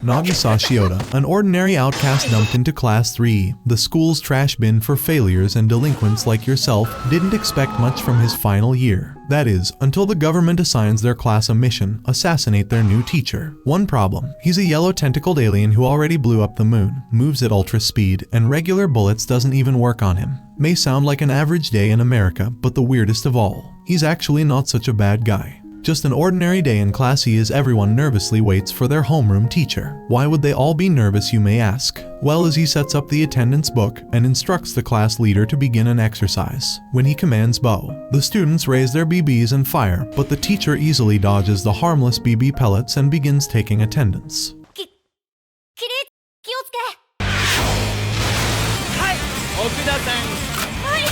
Nagisa Shiota, an ordinary outcast dumped into Class 3, the school's trash bin for failures and delinquents like yourself, didn't expect much from his final year. That is, until the government assigns their class a mission: assassinate their new teacher. One problem: he's a yellow tentacled alien who already blew up the moon, moves at ultra speed, and regular bullets doesn't even work on him. May sound like an average day in America, but the weirdest of all, he's actually not such a bad guy. Just an ordinary day in Class E as everyone nervously waits for their homeroom teacher. Why would they all be nervous, you may ask? Well, as he sets up the attendance book and instructs the class leader to begin an exercise. When he commands bow, the students raise their BBs and fire, but the teacher easily dodges the harmless BB pellets and begins taking attendance.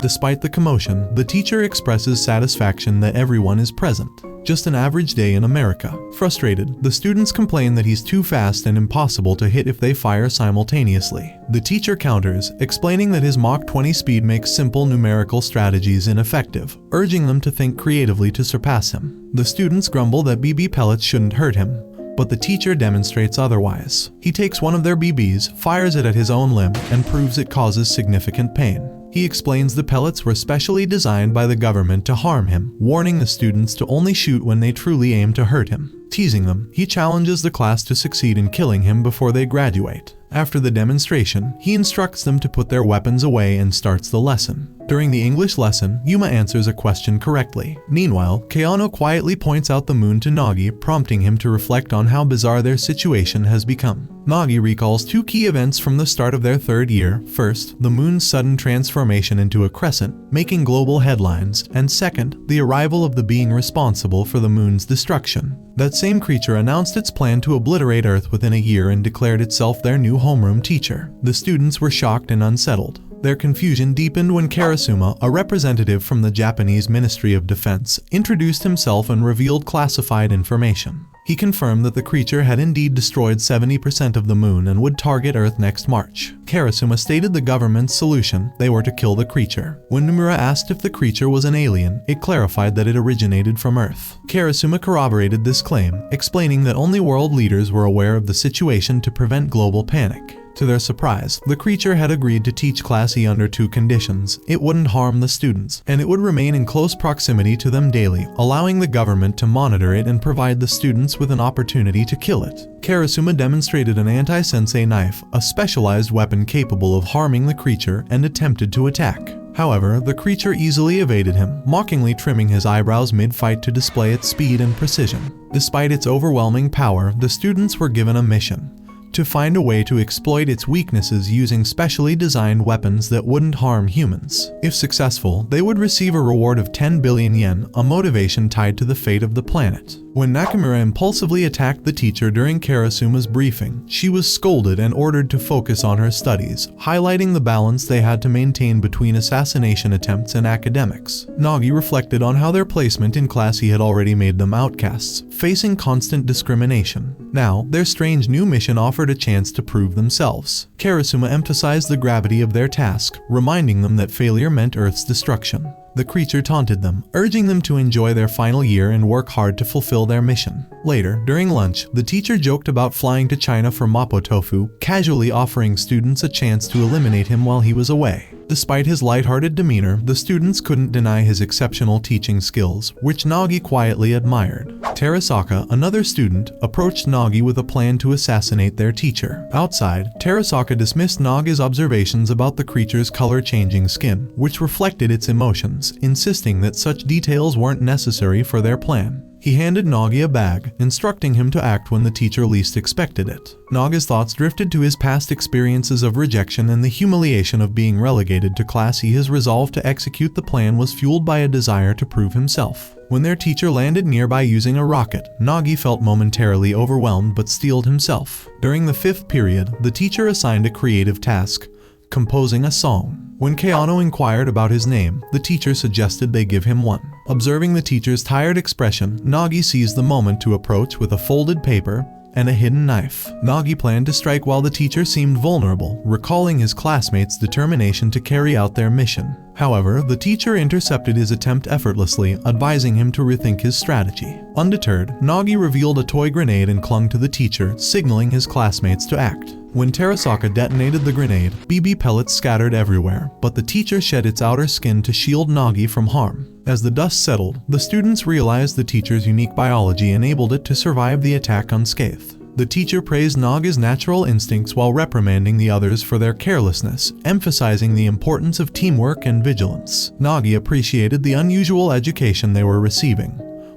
Despite the commotion, the teacher expresses satisfaction that everyone is present. Just an average day in America. Frustrated, the students complain that he's too fast and impossible to hit if they fire simultaneously. The teacher counters, explaining that his Mach 20 speed makes simple numerical strategies ineffective, urging them to think creatively to surpass him. The students grumble that BB pellets shouldn't hurt him, but the teacher demonstrates otherwise. He takes one of their BBs, fires it at his own limb, and proves it causes significant pain. He explains the pellets were specially designed by the government to harm him, warning the students to only shoot when they truly aim to hurt him. Teasing them, he challenges the class to succeed in killing him before they graduate. After the demonstration, he instructs them to put their weapons away and starts the lesson. During the English lesson, Yuma answers a question correctly. Meanwhile, Keanu quietly points out the moon to Nagi, prompting him to reflect on how bizarre their situation has become. Nagi recalls two key events from the start of their third year. First, the moon's sudden transformation into a crescent, making global headlines, and second, the arrival of the being responsible for the moon's destruction. That same creature announced its plan to obliterate Earth within a year and declared itself their new homeroom teacher. The students were shocked and unsettled. Their confusion deepened when Karasuma, a representative from the Japanese Ministry of Defense, introduced himself and revealed classified information. He confirmed that the creature had indeed destroyed 70% of the moon and would target Earth next March. Karasuma stated the government's solution: they were to kill the creature. When Nomura asked if the creature was an alien, it clarified that it originated from Earth. Karasuma corroborated this claim, explaining that only world leaders were aware of the situation to prevent global panic. To their surprise, the creature had agreed to teach Class E under two conditions: it wouldn't harm the students, and it would remain in close proximity to them daily, allowing the government to monitor it and provide the students with an opportunity to kill it. Karasuma demonstrated an anti-sensei knife, a specialized weapon capable of harming the creature, and attempted to attack. However, the creature easily evaded him, mockingly trimming his eyebrows mid-fight to display its speed and precision. Despite its overwhelming power, the students were given a mission: to find a way to exploit its weaknesses using specially designed weapons that wouldn't harm humans. If successful, they would receive a reward of 10 billion yen, a motivation tied to the fate of the planet. When Nakamura impulsively attacked the teacher during Karasuma's briefing, she was scolded and ordered to focus on her studies, highlighting the balance they had to maintain between assassination attempts and academics. Nagi reflected on how their placement in Class E had already made them outcasts, facing constant discrimination. Now, their strange new mission offered a chance to prove themselves. Karasuma emphasized the gravity of their task, reminding them that failure meant Earth's destruction. The creature taunted them, urging them to enjoy their final year and work hard to fulfill their mission. Later, during lunch, the teacher joked about flying to China for Mapo Tofu, casually offering students a chance to eliminate him while he was away. Despite his lighthearted demeanor, the students couldn't deny his exceptional teaching skills, which Nagi quietly admired. Terasaka, another student, approached Nagi with a plan to assassinate their teacher. Outside, Terasaka dismissed Nagi's observations about the creature's color-changing skin, which reflected its emotions, insisting that such details weren't necessary for their plan. He handed Nagi a bag, instructing him to act when the teacher least expected it. Nagi's thoughts drifted to his past experiences of rejection and the humiliation of being relegated to Class E. His resolve to execute the plan was fueled by a desire to prove himself. When their teacher landed nearby using a rocket, Nagi felt momentarily overwhelmed but steeled himself. During the fifth period, the teacher assigned a creative task: composing a song. When Keanu inquired about his name, the teacher suggested they give him one. Observing the teacher's tired expression, Nagi seized the moment to approach with a folded paper and a hidden knife. Nagi planned to strike while the teacher seemed vulnerable, recalling his classmates' determination to carry out their mission. However, the teacher intercepted his attempt effortlessly, advising him to rethink his strategy. Undeterred, Nagi revealed a toy grenade and clung to the teacher, signaling his classmates to act. When Terasaka detonated the grenade, BB pellets scattered everywhere, but the teacher shed its outer skin to shield Nagi from harm. As the dust settled, the students realized the teacher's unique biology enabled it to survive the attack unscathed. The teacher praised Nagi's natural instincts while reprimanding the others for their carelessness, emphasizing the importance of teamwork and vigilance. Nagi appreciated the unusual education they were receiving,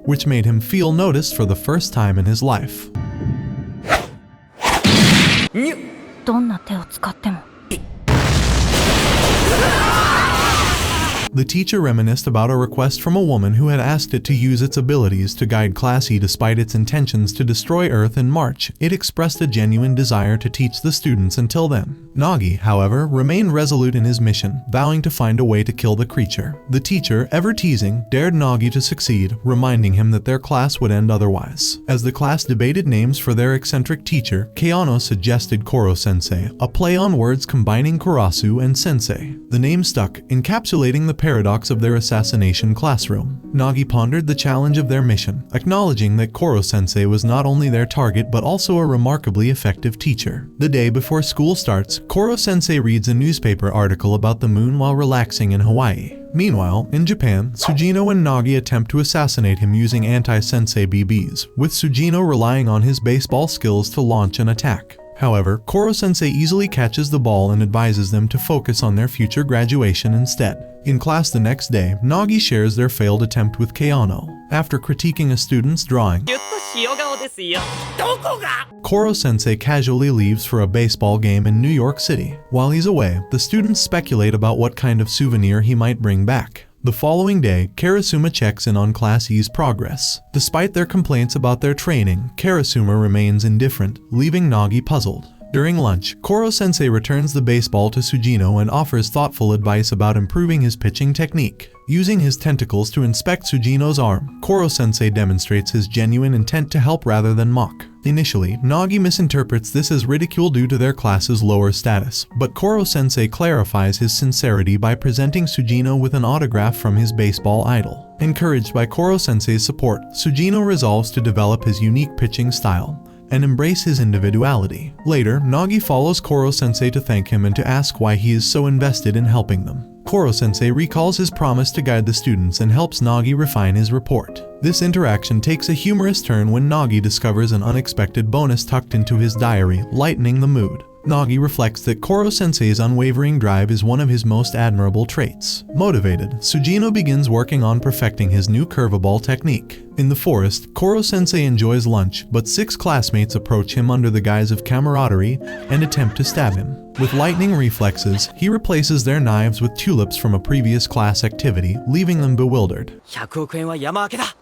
which made him feel noticed for the first time in his life. どんな手を使っても The teacher reminisced about a request from a woman who had asked it to use its abilities to guide Class E despite its intentions to destroy Earth in March. It expressed a genuine desire to teach the students until then. Nagi, however, remained resolute in his mission, vowing to find a way to kill the creature. The teacher, ever teasing, dared Nagi to succeed, reminding him that their class would end otherwise. As the class debated names for their eccentric teacher, Kyoto suggested Koro Sensei, a play on words combining Kurasu and Sensei. The name stuck, encapsulating the paradox of their assassination classroom. Nagi pondered the challenge of their mission, acknowledging that Koro Sensei was not only their target but also a remarkably effective teacher. The day before school starts, Koro Sensei reads a newspaper article about the moon while relaxing in Hawaii. Meanwhile, in Japan, Sujino and Nagi attempt to assassinate him using anti-sensei BBs, with Sujino relying on his baseball skills to launch an attack. However, Koro Sensei easily catches the ball and advises them to focus on their future graduation instead. In class the next day, Nagi shares their failed attempt with Kyoto. After critiquing a student's drawing, Koro Sensei casually leaves for a baseball game in New York City. While he's away, the students speculate about what kind of souvenir he might bring back. The following day, Karasuma checks in on Class E's progress. Despite their complaints about their training, Karasuma remains indifferent, leaving Nagi puzzled. During lunch, Koro Sensei returns the baseball to Sujino and offers thoughtful advice about improving his pitching technique. Using his tentacles to inspect Sujino's arm, Koro Sensei demonstrates his genuine intent to help rather than mock. Initially, Nagi misinterprets this as ridicule due to their class's lower status, but Koro Sensei clarifies his sincerity by presenting Sujino with an autograph from his baseball idol. Encouraged by Koro Sensei's support, Sujino resolves to develop his unique pitching style and embrace his individuality. Later, Nagi follows Koro Sensei to thank him and to ask why he is so invested in helping them. Koro Sensei recalls his promise to guide the students and helps Nagi refine his report. This interaction takes a humorous turn when Nagi discovers an unexpected bonus tucked into his diary, lightening the mood. Nagi reflects that Koro Sensei's unwavering drive is one of his most admirable traits. Motivated, Sujino begins working on perfecting his new curveball technique. In the forest, Koro Sensei enjoys lunch, but 6 classmates approach him under the guise of camaraderie and attempt to stab him. With lightning reflexes, he replaces their knives with tulips from a previous class activity, leaving them bewildered. 100億円は山分けだ。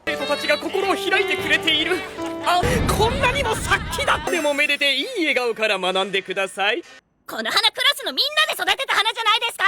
生徒たちが心を開いてくれている。あ、こんなにも殺気だ。でもめでていい笑顔から学んでください。この花クラスのみんなで育てた花じゃないですか。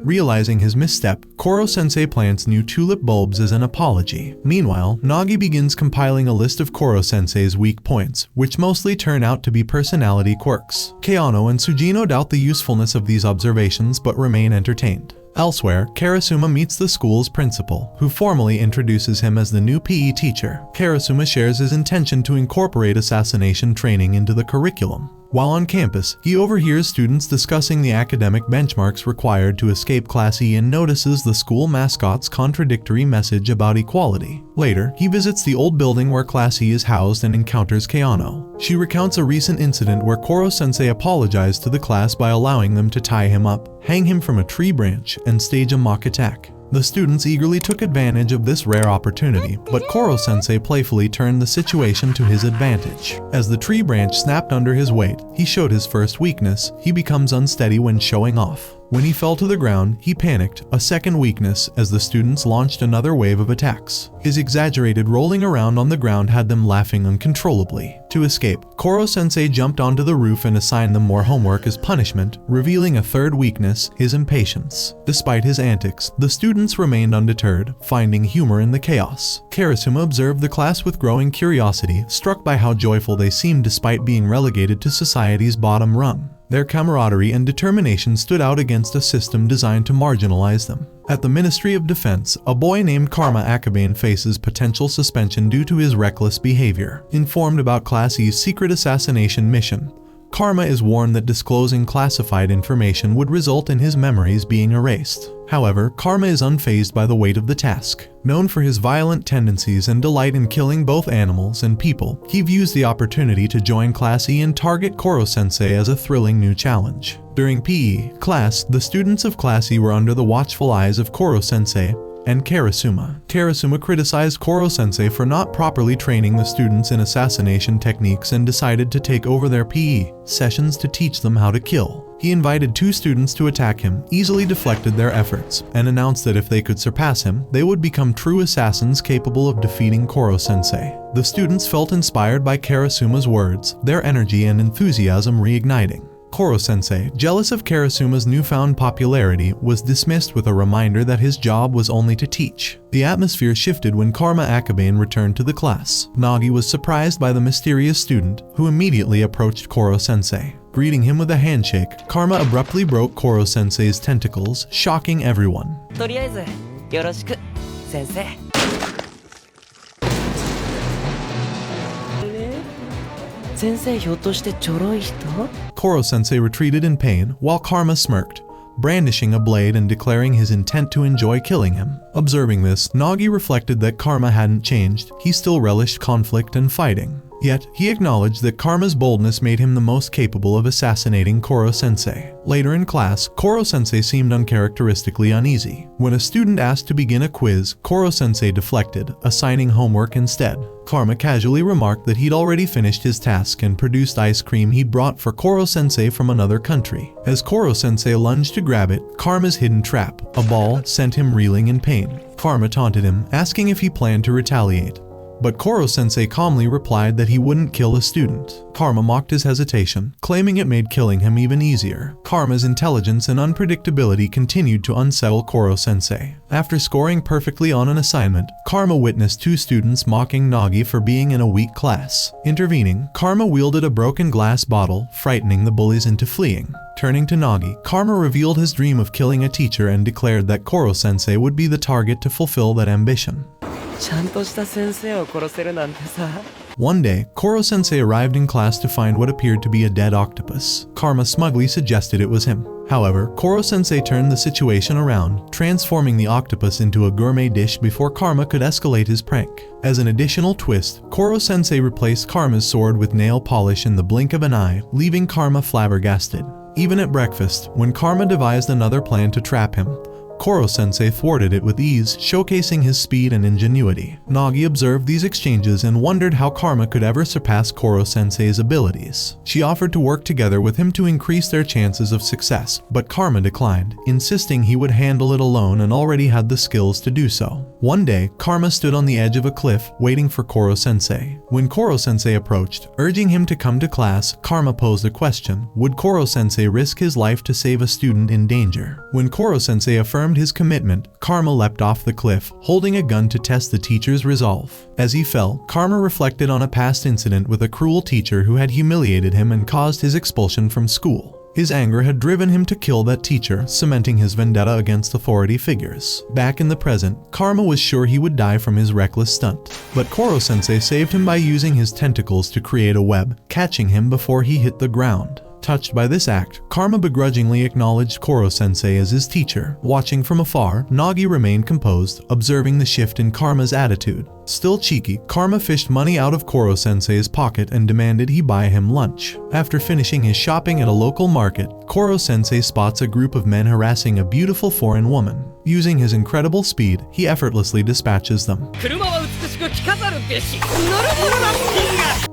Realizing his misstep, Koro Sensei plants new tulip bulbs as an apology. Meanwhile, Nagi begins compiling a list of Koro Sensei's weak points, which mostly turn out to be personality quirks. Kyoto and Sujino doubt the usefulness of these observations but remain entertained. Elsewhere, Karasuma meets the school's principal, who formally introduces him as the new PE teacher. Karasuma shares his intention to incorporate assassination training into the curriculum. While on campus, he overhears students discussing the academic benchmarks required to escape Class E and notices the school mascot's contradictory message about equality. Later, he visits the old building where Class E is housed and encounters Kyoto. She recounts a recent incident where Koro Sensei apologized to the class by allowing them to tie him up, hang him from a tree branch, and stage a mock attack. The students eagerly took advantage of this rare opportunity, but Koro Sensei playfully turned the situation to his advantage. As the tree branch snapped under his weight, he showed his first weakness. He becomes unsteady when showing off. When he fell to the ground, he panicked, a second weakness, as the students launched another wave of attacks. His exaggerated rolling around on the ground had them laughing uncontrollably. To escape, Koro Sensei jumped onto the roof and assigned them more homework as punishment, revealing a third weakness, his impatience. Despite his antics, the students remained undeterred, finding humor in the chaos. Karasuma observed the class with growing curiosity, struck by how joyful they seemed despite being relegated to society's bottom rung. Their camaraderie and determination stood out against a system designed to marginalize them. At the Ministry of Defense, a boy named Karma Akabane faces potential suspension due to his reckless behavior. Informed about Class E's secret assassination mission, Karma is warned that disclosing classified information would result in his memories being erased. However, Karma is unfazed by the weight of the task. Known for his violent tendencies and delight in killing both animals and people, he views the opportunity to join Class E and target Koro Sensei as a thrilling new challenge. During PE class, the students of Class E were under the watchful eyes of Koro Sensei and Karasuma. Karasuma criticized Koro Sensei for not properly training the students in assassination techniques and decided to take over their PE sessions to teach them how to kill. He invited 2 students to attack him, easily deflected their efforts, and announced that if they could surpass him, they would become true assassins capable of defeating Koro Sensei. The students felt inspired by Karasuma's words, their energy and enthusiasm reigniting. Koro Sensei, jealous of Karasuma's newfound popularity, was dismissed with a reminder that his job was only to teach. The atmosphere shifted when Karma Akabane returned to the class. Nagi was surprised by the mysterious student, who immediately approached Koro Sensei. Greeting him with a handshake, Karma abruptly broke Koro Sensei's tentacles, shocking everyone. とりあえずよろしく先生。先生ひょっとしてちょろい人？ Koro Sensei retreated in pain, while Karma smirked, brandishing a blade and declaring his intent to enjoy killing him. Observing this, Nagi reflected that Karma hadn't changed. He still relished conflict and fighting. Yet, he acknowledged that Karma's boldness made him the most capable of assassinating Koro Sensei. Later in class, Koro Sensei seemed uncharacteristically uneasy. When a student asked to begin a quiz, Koro Sensei deflected, assigning homework instead. Karma casually remarked that he'd already finished his task and produced ice cream he'd brought for Koro Sensei from another country. As Koro Sensei lunged to grab it, Karma's hidden trap, a ball, sent him reeling in pain. Karma taunted him, asking if he planned to retaliate. But Koro Sensei calmly replied that he wouldn't kill a student. Karma mocked his hesitation, claiming it made killing him even easier. Karma's intelligence and unpredictability continued to unsettle Koro Sensei. After scoring perfectly on an assignment, Karma witnessed 2 students mocking Nagi for being in a weak class. Intervening, Karma wielded a broken glass bottle, frightening the bullies into fleeing. Turning to Nagi, Karma revealed his dream of killing a teacher and declared that Koro Sensei would be the target to fulfill that ambition. ちゃんとした先生を殺せるなんてさ。 One day, Koro Sensei arrived in class to find what appeared to be a dead octopus. Karma smugly suggested it was him. However, Koro Sensei turned the situation around, transforming the octopus into a gourmet dish before Karma could escalate his prank. As an additional twist, Koro Sensei replaced Karma's sword with nail polish in the blink of an eye, leaving Karma flabbergasted. Even at breakfast, when Karma devised another plan to trap him, Koro Sensei thwarted it with ease, showcasing his speed and ingenuity. Nagi observed these exchanges and wondered how Karma could ever surpass Koro Sensei's abilities. She offered to work together with him to increase their chances of success, but Karma declined, insisting he would handle it alone and already had the skills to do so. One day, Karma stood on the edge of a cliff, waiting for Koro Sensei. When Koro Sensei approached, urging him to come to class, Karma posed a question: would Koro Sensei risk his life to save a student in danger? When Koro Sensei affirmed his commitment, Karma leapt off the cliff, holding a gun to test the teacher's resolve. As he fell, Karma reflected on a past incident with a cruel teacher who had humiliated him and caused his expulsion from school. His anger had driven him to kill that teacher, cementing his vendetta against authority figures. Back in the present, Karma was sure he would die from his reckless stunt. But Koro Sensei saved him by using his tentacles to create a web, catching him before he hit the ground. Touched by this act, Karma begrudgingly acknowledged Koro Sensei as his teacher. Watching from afar, Nagi remained composed, observing the shift in Karma's attitude. Still cheeky, Karma fished money out of Koro Sensei's pocket and demanded he buy him lunch. After finishing his shopping at a local market, Koro Sensei spots a group of men harassing a beautiful foreign woman. Using his incredible speed, he effortlessly dispatches them.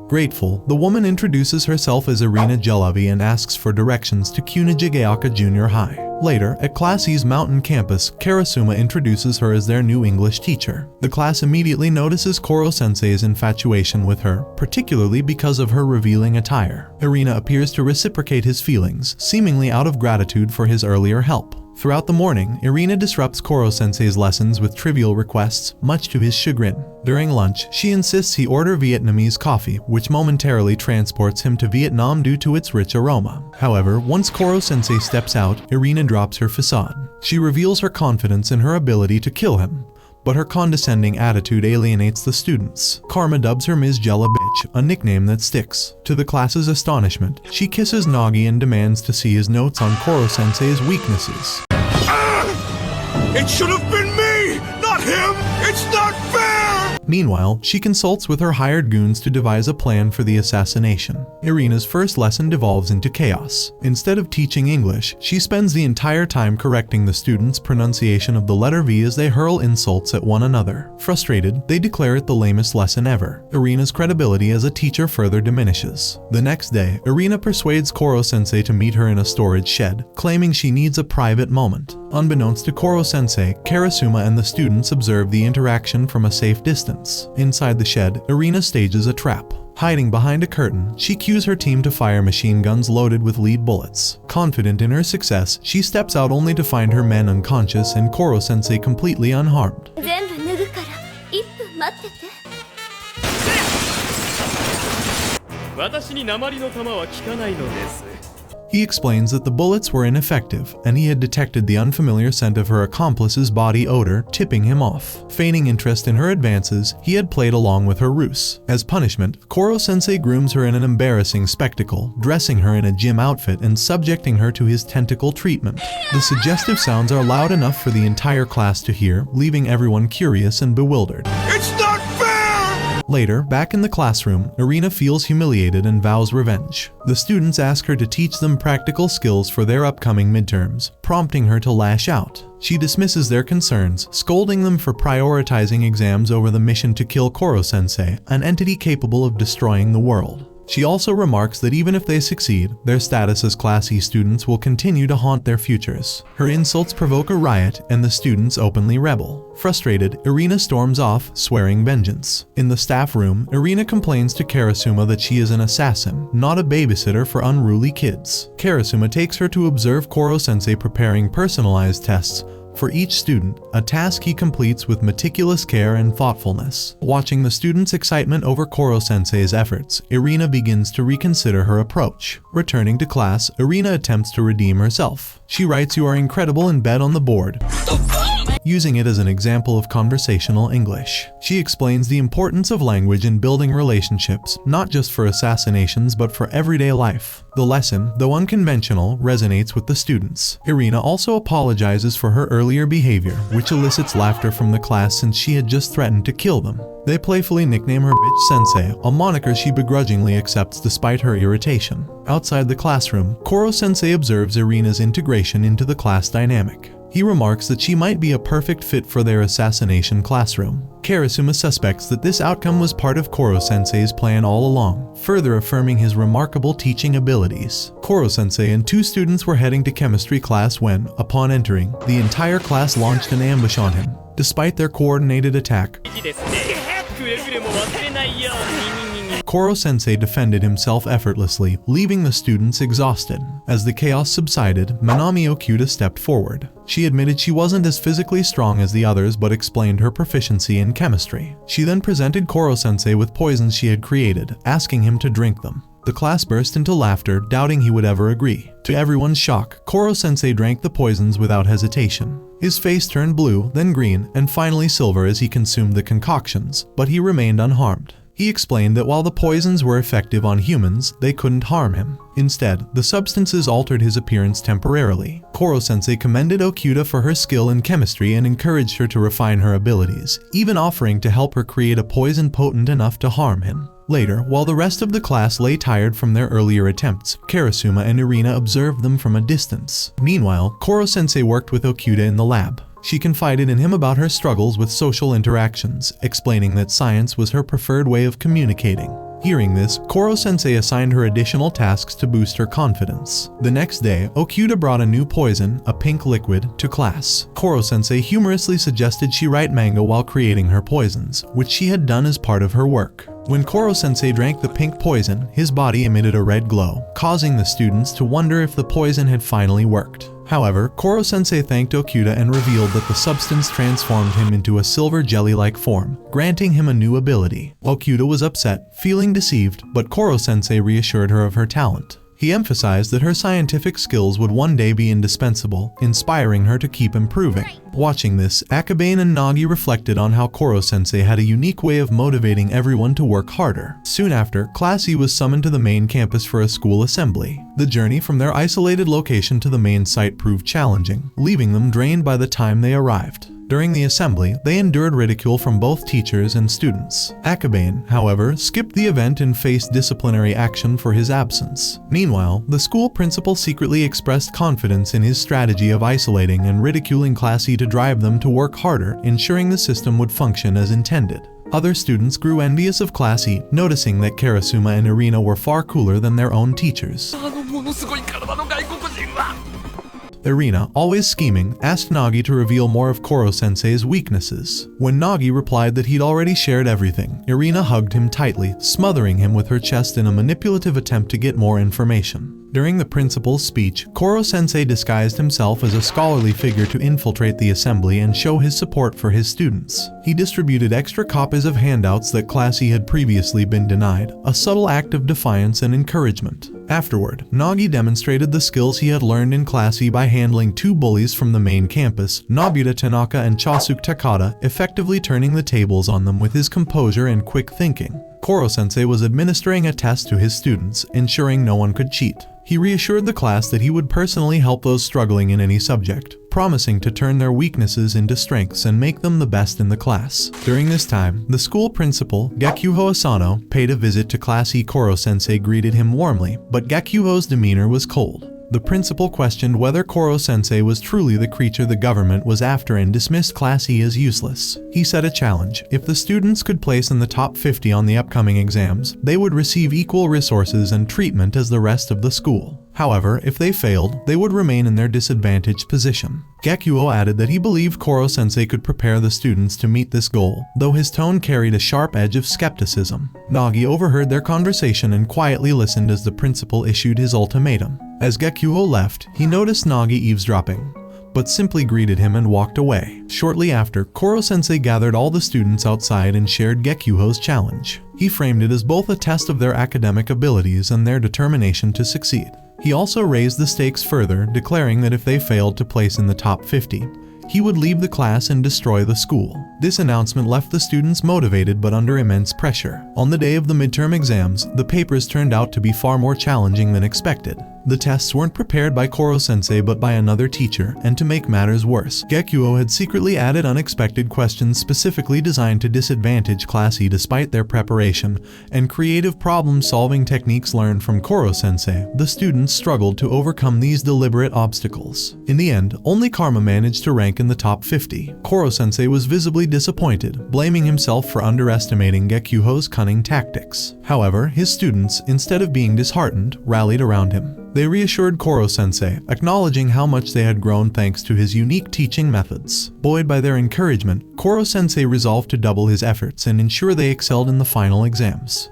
Grateful, the woman introduces herself as Irina Jelavic and asks for directions to Kunugigaoka Junior High. Later, at Class E's mountain campus, Karasuma introduces her as their new English teacher. The class immediately notices Koro Sensei's infatuation with her, particularly because of her revealing attire. Irina appears to reciprocate his feelings, seemingly out of gratitude for his earlier help. Throughout the morning, Irina disrupts Koro Sensei's lessons with trivial requests, much to his chagrin. During lunch, she insists he order Vietnamese coffee, which momentarily transports him to Vietnam due to its rich aroma. However, once Koro Sensei steps out, Irina drops her facade. She reveals her confidence in her ability to kill him, but her condescending attitude alienates the students. Karma dubs her Ms. Jelavic, a nickname that sticks. To the class's astonishment, she kisses Nagi and demands to see his notes on Koro Sensei's weaknesses. It should have been me, not him! It's not fair! Meanwhile, she consults with her hired goons to devise a plan for the assassination. Irina's first lesson devolves into chaos. Instead of teaching English, she spends the entire time correcting the students' pronunciation of the letter V as they hurl insults at one another. Frustrated, they declare it the lamest lesson ever. Irina's credibility as a teacher further diminishes. The next day, Irina persuades Koro Sensei to meet her in a storage shed, claiming she needs a private moment. Unbeknownst to Koro Sensei, Karasuma and the students observe the interaction from a safe distance. Inside the shed, Irina stages a trap. Hiding behind a curtain, she cues her team to fire machine guns loaded with lead bullets. Confident in her success, she steps out only to find her men unconscious and Koro Sensei completely unharmed. 全部脱ぐから1分待ってて。私に鉛の弾は効かないのです。 He explains that the bullets were ineffective, and he had detected the unfamiliar scent of her accomplice's body odor, tipping him off. Feigning interest in her advances, he had played along with her ruse. As punishment, Koro Sensei grooms her in an embarrassing spectacle, dressing her in a gym outfit and subjecting her to his tentacle treatment. The suggestive sounds are loud enough for the entire class to hear, leaving everyone curious and bewildered. It's not fair! Later, back in the classroom, Irina feels humiliated and vows revenge. The students ask her to teach them practical skills for their upcoming midterms, prompting her to lash out. She dismisses their concerns, scolding them for prioritizing exams over the mission to kill Koro Sensei, an entity capable of destroying the world. She also remarks that even if they succeed, their status as Class E students will continue to haunt their futures. Her insults provoke a riot, and the students openly rebel. Frustrated, Irina storms off, swearing vengeance. In the staff room, Irina complains to Karasuma that she is an assassin, not a babysitter for unruly kids. Karasuma takes her to observe Koro Sensei preparing personalized tests for each student, a task he completes with meticulous care and thoughtfulness. Watching the students' excitement over Koro Sensei's efforts, Irina begins to reconsider her approach. Returning to class, Irina attempts to redeem herself. She writes, "You are incredible," in bed on the board, using it as an example of conversational English. She explains the importance of language in building relationships, not just for assassinations but for everyday life. The lesson, though unconventional, resonates with the students. Irina also apologizes for her earlier behavior, which elicits laughter from the class since she had just threatened to kill them. They playfully nickname her Bitch Sensei, a moniker she begrudgingly accepts despite her irritation. Outside the classroom, Koro Sensei observes Irina's integration into the class dynamic. He remarks that she might be a perfect fit for their assassination classroom. Karasuma suspects that this outcome was part of Koro Sensei's plan all along, further affirming his remarkable teaching abilities. Koro Sensei and two students were heading to chemistry class when, upon entering, the entire class launched an ambush on him. Despite their coordinated attack, Koro Sensei defended himself effortlessly, leaving the students exhausted. As the chaos subsided, Manami Okuda stepped forward. She admitted she wasn't as physically strong as the others but explained her proficiency in chemistry. She then presented Koro Sensei with poisons she had created, asking him to drink them. The class burst into laughter, doubting he would ever agree. To everyone's shock, Koro Sensei drank the poisons without hesitation. His face turned blue, then green, and finally silver as he consumed the concoctions, but he remained unharmed. He explained that while the poisons were effective on humans, they couldn't harm him. Instead, the substances altered his appearance temporarily. Koro Sensei commended Okuda for her skill in chemistry and encouraged her to refine her abilities, even offering to help her create a poison potent enough to harm him. Later, while the rest of the class lay tired from their earlier attempts, Karasuma and Irina observed them from a distance. Meanwhile, Koro Sensei worked with Okuda in the lab. She confided in him about her struggles with social interactions, explaining that science was her preferred way of communicating. Hearing this, Koro Sensei assigned her additional tasks to boost her confidence. The next day, Okuda brought a new poison, a pink liquid, to class. Koro Sensei humorously suggested she write manga while creating her poisons, which she had done as part of her work. When Koro Sensei drank the pink poison, his body emitted a red glow, causing the students to wonder if the poison had finally worked. However, Koro Sensei thanked Okuda and revealed that the substance transformed him into a silver jelly-like form, granting him a new ability. Okuda was upset, feeling deceived, but Koro Sensei reassured her of her talent. He emphasized that her scientific skills would one day be indispensable, inspiring her to keep improving. Watching this, Akabane and Nagi reflected on how Koro Sensei had a unique way of motivating everyone to work harder. Soon after, Class E was summoned to the main campus for a school assembly. The journey from their isolated location to the main site proved challenging, leaving them drained by the time they arrived. During the assembly, they endured ridicule from both teachers and students. Akabane, however, skipped the event and faced disciplinary action for his absence. Meanwhile, the school principal secretly expressed confidence in his strategy of isolating and ridiculing Class E to drive them to work harder, ensuring the system would function as intended. Other students grew envious of Class E, noticing that Karasuma and Irina were far cooler than their own teachers. Irina, always scheming, asked Nagi to reveal more of Koro Sensei's weaknesses. When Nagi replied that he'd already shared everything, Irina hugged him tightly, smothering him with her chest in a manipulative attempt to get more information. During the principal's speech, Koro Sensei disguised himself as a scholarly figure to infiltrate the assembly and show his support for his students. He distributed extra copies of handouts that Class E had previously been denied, a subtle act of defiance and encouragement. Afterward, Nagi demonstrated the skills he had learned in Class E by handling two bullies from the main campus, Nobuta Tanaka and Chasuke Takada, effectively turning the tables on them with his composure and quick thinking. Koro Sensei was administering a test to his students, ensuring no one could cheat. He reassured the class that he would personally help those struggling in any subject, promising to turn their weaknesses into strengths and make them the best in the class. During this time, the school principal, Gakuho Asano, paid a visit to Class E. Koro Sensei greeted him warmly, but Gakuho's demeanor was cold. The principal questioned whether Koro Sensei was truly the creature the government was after and dismissed Class E as useless. He set a challenge: if the students could place in the top 50 on the upcoming exams, they would receive equal resources and treatment as the rest of the school. However, if they failed, they would remain in their disadvantaged position. Gakuho added that he believed Koro Sensei could prepare the students to meet this goal, though his tone carried a sharp edge of skepticism. Nagi overheard their conversation and quietly listened as the principal issued his ultimatum. As Gakuho left, he noticed Nagi eavesdropping, but simply greeted him and walked away. Shortly after, Koro Sensei gathered all the students outside and shared Gakuho's challenge. He framed it as both a test of their academic abilities and their determination to succeed. He also raised the stakes further, declaring that if they failed to place in the top 50, he would leave the class and destroy the school. This announcement left the students motivated but under immense pressure. On the day of the midterm exams, the papers turned out to be far more challenging than expected. The tests weren't prepared by Koro Sensei but by another teacher, and to make matters worse, Gakuho had secretly added unexpected questions specifically designed to disadvantage Class E despite their preparation, and creative problem-solving techniques learned from Koro Sensei. The students struggled to overcome these deliberate obstacles. In the end, only Karma managed to rank in the top 50. Koro Sensei was visibly disappointed, blaming himself for underestimating Gakuho's cunning tactics. However, his students, instead of being disheartened, rallied around him. They reassured Koro Sensei, acknowledging how much they had grown thanks to his unique teaching methods. Buoyed by their encouragement, Koro Sensei resolved to double his efforts and ensure they excelled in the final exams.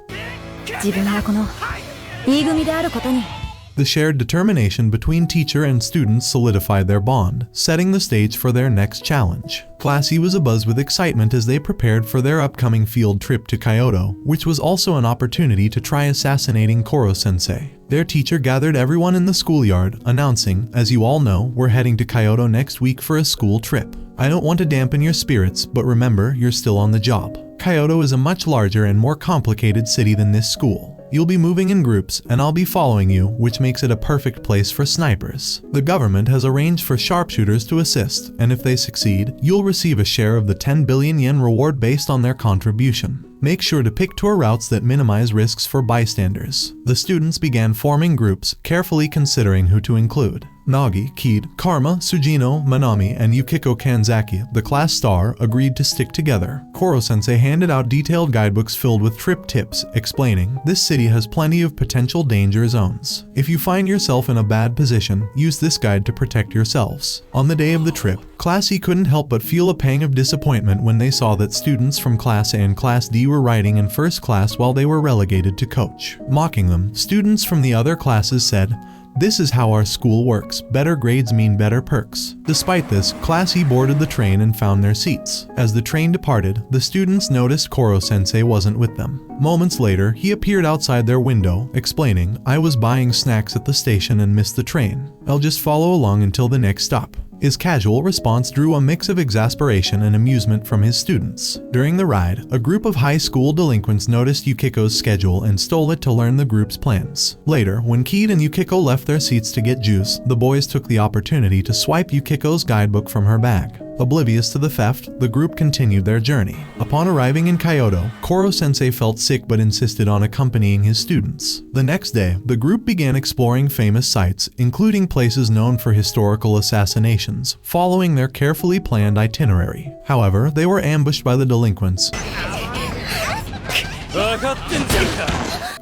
The shared determination between teacher and students solidified their bond, setting the stage for their next challenge. Class E was abuzz with excitement as they prepared for their upcoming field trip to Kyoto, which was also an opportunity to try assassinating Koro Sensei. Their teacher gathered everyone in the schoolyard, announcing, "As you all know, we're heading to Kyoto next week for a school trip. I don't want to dampen your spirits, but remember, you're still on the job. Kyoto is a much larger and more complicated city than this school. You'll be moving in groups, and I'll be following you, which makes it a perfect place for snipers. The government has arranged for sharpshooters to assist, and if they succeed, you'll receive a share of the 10 billion yen reward based on their contribution. Make sure to pick tour routes that minimize risks for bystanders." The students began forming groups, carefully considering who to include. Nagi, Kid, Karma, Sujino, Manami, and Yukiko Kanzaki, the class star, agreed to stick together. Koro Sensei handed out detailed guidebooks filled with trip tips, explaining, "This city has plenty of potential danger zones. If you find yourself in a bad position, use this guide to protect yourselves." On the day of the trip, Class E couldn't help but feel a pang of disappointment when they saw that students from Class A and Class D were riding in first class while they were relegated to coach. Mocking them, students from the other classes said, "This is how our school works. Better grades mean better perks." Despite this, Class E boarded the train and found their seats. As the train departed, the students noticed Koro Sensei wasn't with them. Moments later, he appeared outside their window, explaining, "I was buying snacks at the station and missed the train. I'll just follow along until the next stop." His casual response drew a mix of exasperation and amusement from his students. During the ride, a group of high school delinquents noticed Yukiko's schedule and stole it to learn the group's plans. Later, when Kid and Yukiko left their seats to get juice, the boys took the opportunity to swipe Yukiko's guidebook from her bag. Oblivious to the theft, the group continued their journey. Upon arriving in Kyoto, Koro Sensei felt sick but insisted on accompanying his students. The next day, the group began exploring famous sites, including places known for historical assassinations, following their carefully planned itinerary. However, they were ambushed by the delinquents,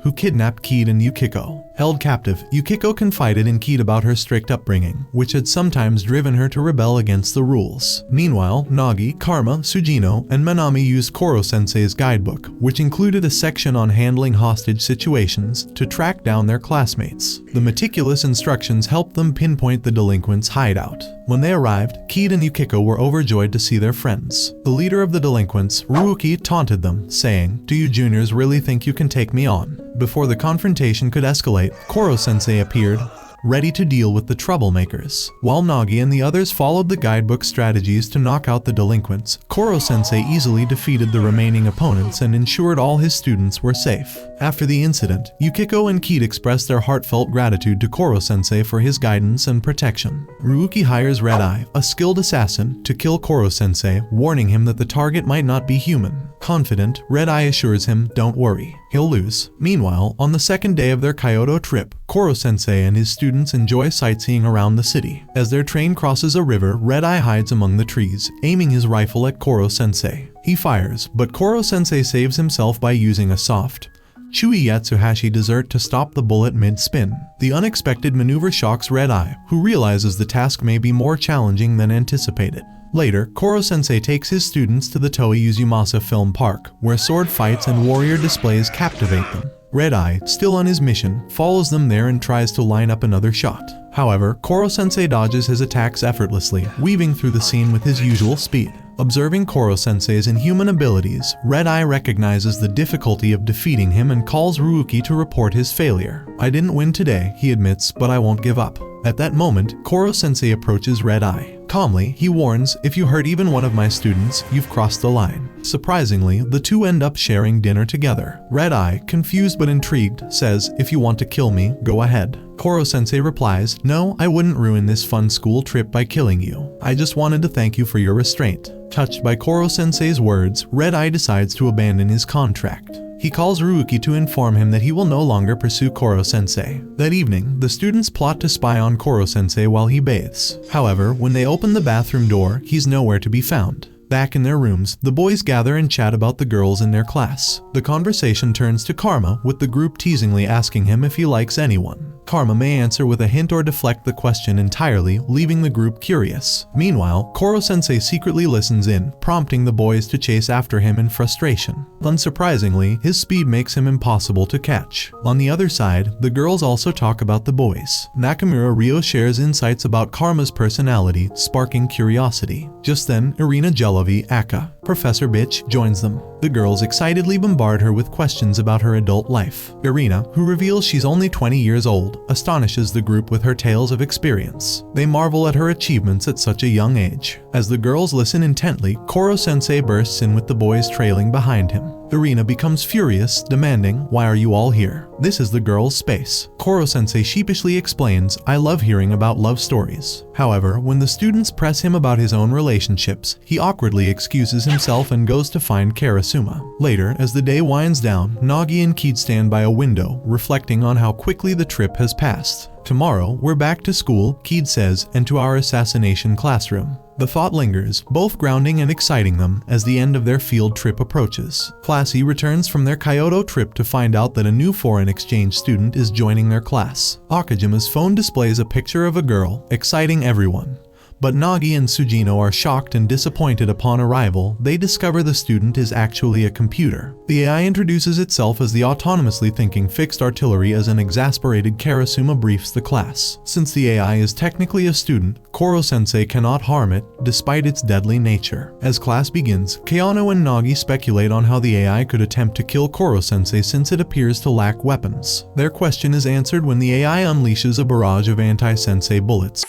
who kidnapped Kid and Yukiko. Held captive, Yukiko confided in Kid about her strict upbringing, which had sometimes driven her to rebel against the rules. Meanwhile, Nagi, Karma, Sujino, and Manami used Koro Sensei's guidebook, which included a section on handling hostage situations, to track down their classmates. The meticulous instructions helped them pinpoint the delinquents' hideout. When they arrived, Kid and Yukiko were overjoyed to see their friends. The leader of the delinquents, Ryuki, taunted them, saying, "Do you juniors really think you can take me on?" Before the confrontation could escalate, Koro Sensei appeared, ready to deal with the troublemakers. While Nagi and the others followed the guidebook strategies to knock out the delinquents, Koro Sensei easily defeated the remaining opponents and ensured all his students were safe. After the incident, Yukiko and Kid expressed their heartfelt gratitude to Koro Sensei for his guidance and protection. Ryuki hires Red Eye, a skilled assassin, to kill Koro Sensei, warning him that the target might not be human. Confident, Red Eye assures him, "Don't worry, he'll lose." Meanwhile, on the second day of their Kyoto trip, Koro Sensei and his students enjoy sightseeing around the city. As their train crosses a river, Red Eye hides among the trees, aiming his rifle at Koro Sensei. He fires, but Koro Sensei saves himself by using a soft, chewy Yatsuhashi dessert to stop the bullet mid-spin. The unexpected maneuver shocks Red Eye, who realizes the task may be more challenging than anticipated. Later, Koro Sensei takes his students to the Toei Uzumasa Film Park, where sword fights and warrior displays captivate them. Red Eye, still on his mission, follows them there and tries to line up another shot. However, Koro Sensei dodges his attacks effortlessly, weaving through the scene with his usual speed. Observing Koro Sensei's inhuman abilities, Red Eye recognizes the difficulty of defeating him and calls Ryuki to report his failure. "I didn't win today," he admits, "but I won't give up." At that moment, Koro Sensei approaches Red Eye. Calmly, he warns, "If you hurt even one of my students, you've crossed the line." Surprisingly, the two end up sharing dinner together. Red Eye, confused but intrigued, says, "If you want to kill me, go ahead." Koro Sensei replies, "No, I wouldn't ruin this fun school trip by killing you. I just wanted to thank you for your restraint." Touched by Koro Sensei's words, Red Eye decides to abandon his contract. He calls Ryuki to inform him that he will no longer pursue Koro Sensei. That evening, the students plot to spy on Koro Sensei while he bathes. However, when they open the bathroom door, he's nowhere to be found. Back in their rooms, the boys gather and chat about the girls in their class. The conversation turns to Karma, with the group teasingly asking him if he likes anyone. Karma may answer with a hint or deflect the question entirely, leaving the group curious. Meanwhile, Koro Sensei secretly listens in, prompting the boys to chase after him in frustration. Unsurprisingly, his speed makes him impossible to catch. On the other side, the girls also talk about the boys. Nakamura Ryo shares insights about Karma's personality, sparking curiosity. Just then, Irina Jelavic, aka Professor Bitch, joins them. The girls excitedly bombard her with questions about her adult life. Irina, who reveals she's only 20 years old, astonishes the group with her tales of experience. They marvel at her achievements at such a young age. As the girls listen intently, Koro Sensei bursts in with the boys trailing behind him. Irina becomes furious, demanding, "Why are you all here? This is the girls' space." Koro Sensei sheepishly explains, "I love hearing about love stories." However, when the students press him about his own relationships, he awkwardly excuses himself and goes to find Karasuma. Later, as the day winds down, Nagi and Kid stand by a window, reflecting on how quickly the trip has passed. "Tomorrow, we're back to school," Kid says, "and to our assassination classroom." The thought lingers, both grounding and exciting them, as the end of their field trip approaches. Class E returns from their Kyoto trip to find out that a new foreign exchange student is joining their class. Okajima's phone displays a picture of a girl, exciting everyone. But Nagi and Sujino are shocked and disappointed upon arrival. They discover the student is actually a computer. The AI introduces itself as the autonomously thinking fixed artillery as an exasperated Karasuma briefs the class. Since the AI is technically a student, Koro Sensei cannot harm it, despite its deadly nature. As class begins, Keanu and Nagi speculate on how the AI could attempt to kill Koro Sensei since it appears to lack weapons. Their question is answered when the AI unleashes a barrage of anti-sensei bullets.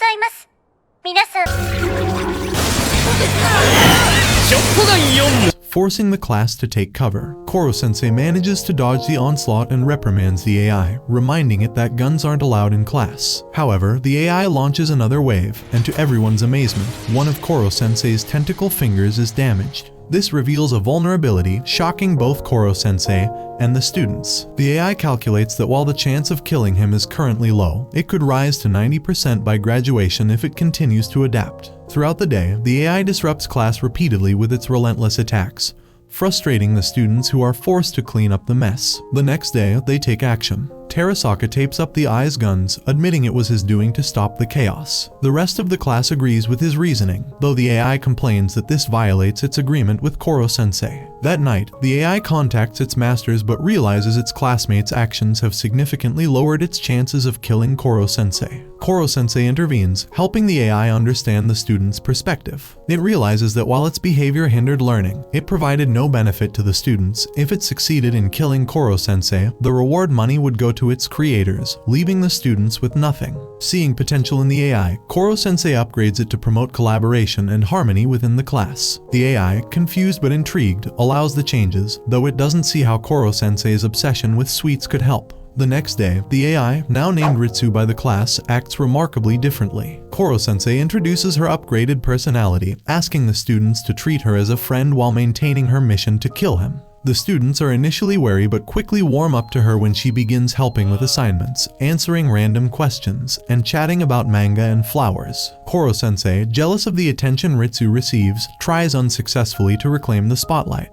Forcing the class to take cover. Koro Sensei manages to dodge the onslaught and reprimands the AI, reminding it that guns aren't allowed in class. However, the AI launches another wave, and to everyone's amazement, one of Koro Sensei's tentacle fingers is damaged. This reveals a vulnerability, shocking both Koro Sensei and the students. The AI calculates that while the chance of killing him is currently low, it could rise to 90% by graduation if it continues to adapt. Throughout the day, the AI disrupts class repeatedly with its relentless attacks, frustrating the students who are forced to clean up the mess. The next day, they take action. Terasaka tapes up the AI's guns, admitting it was his doing to stop the chaos. The rest of the class agrees with his reasoning, though the AI complains that this violates its agreement with Koro Sensei. That night, the AI contacts its masters but realizes its classmates' actions have significantly lowered its chances of killing Koro Sensei. Koro Sensei intervenes, helping the AI understand the student's perspective. It realizes that while its behavior hindered learning, it provided no benefit to the students. If it succeeded in killing Koro Sensei, the reward money would go to its creators, leaving the students with nothing. Seeing potential in the AI, Koro Sensei upgrades it to promote collaboration and harmony within the class. The AI, confused but intrigued, allows the changes, though it doesn't see how Koro Sensei's obsession with sweets could help. The next day, the AI, now named Ritsu by the class, acts remarkably differently. Koro Sensei introduces her upgraded personality, asking the students to treat her as a friend while maintaining her mission to kill him. The students are initially wary but quickly warm up to her when she begins helping with assignments, answering random questions, and chatting about manga and flowers. Koro Sensei, jealous of the attention Ritsu receives, tries unsuccessfully to reclaim the spotlight.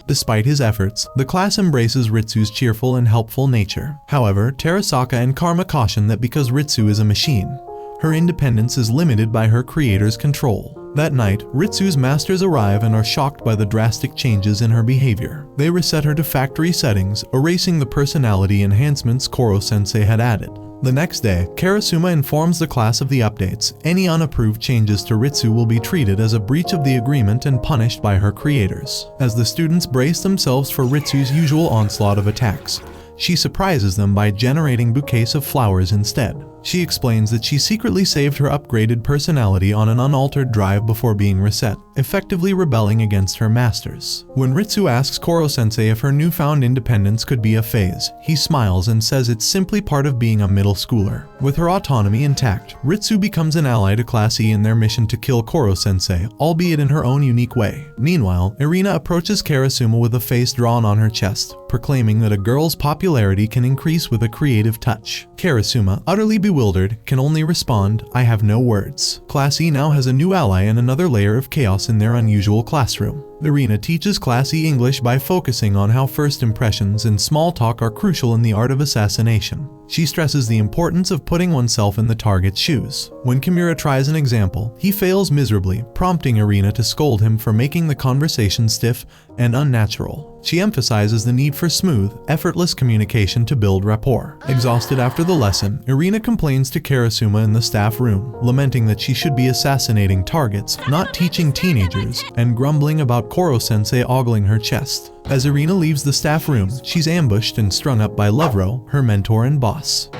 Despite his efforts, the class embraces Ritsu's cheerful and helpful nature. However, Terasaka and Karma caution that because Ritsu is a machine, her independence is limited by her creator's control. That night, Ritsu's masters arrive and are shocked by the drastic changes in her behavior. They reset her to factory settings, erasing the personality enhancements Koro Sensei had added. The next day, Karasuma informs the class of the updates. Any unapproved changes to Ritsu will be treated as a breach of the agreement and punished by her creators. As the students brace themselves for Ritsu's usual onslaught of attacks, she surprises them by generating bouquets of flowers instead. She explains that she secretly saved her upgraded personality on an unaltered drive before being reset, effectively rebelling against her masters. When Ritsu asks Koro Sensei if her newfound independence could be a phase, he smiles and says it's simply part of being a middle schooler. With her autonomy intact, Ritsu becomes an ally to Class E in their mission to kill Koro Sensei, albeit in her own unique way. Meanwhile, Irina approaches Karasuma with a face drawn on her chest, proclaiming that a girl's popularity can increase with a creative touch. Karasuma, utterly bewildered, can only respond, "I have no words." Class E now has a new ally and another layer of chaos in their unusual classroom. Irina teaches Class E English by focusing on how first impressions and small talk are crucial in the art of assassination. She stresses the importance of putting oneself in the target's shoes. When Kimura tries an example, he fails miserably, prompting Irina to scold him for making the conversation stiff and unnatural. She emphasizes the need for smooth, effortless communication to build rapport. Exhausted after the lesson, Irina complains to Karasuma in the staff room, lamenting that she should be assassinating targets, not teaching teenagers, and grumbling about Koro Sensei ogling her chest. As Irina leaves the staff room, she's ambushed and strung up by Loavo, her mentor and boss.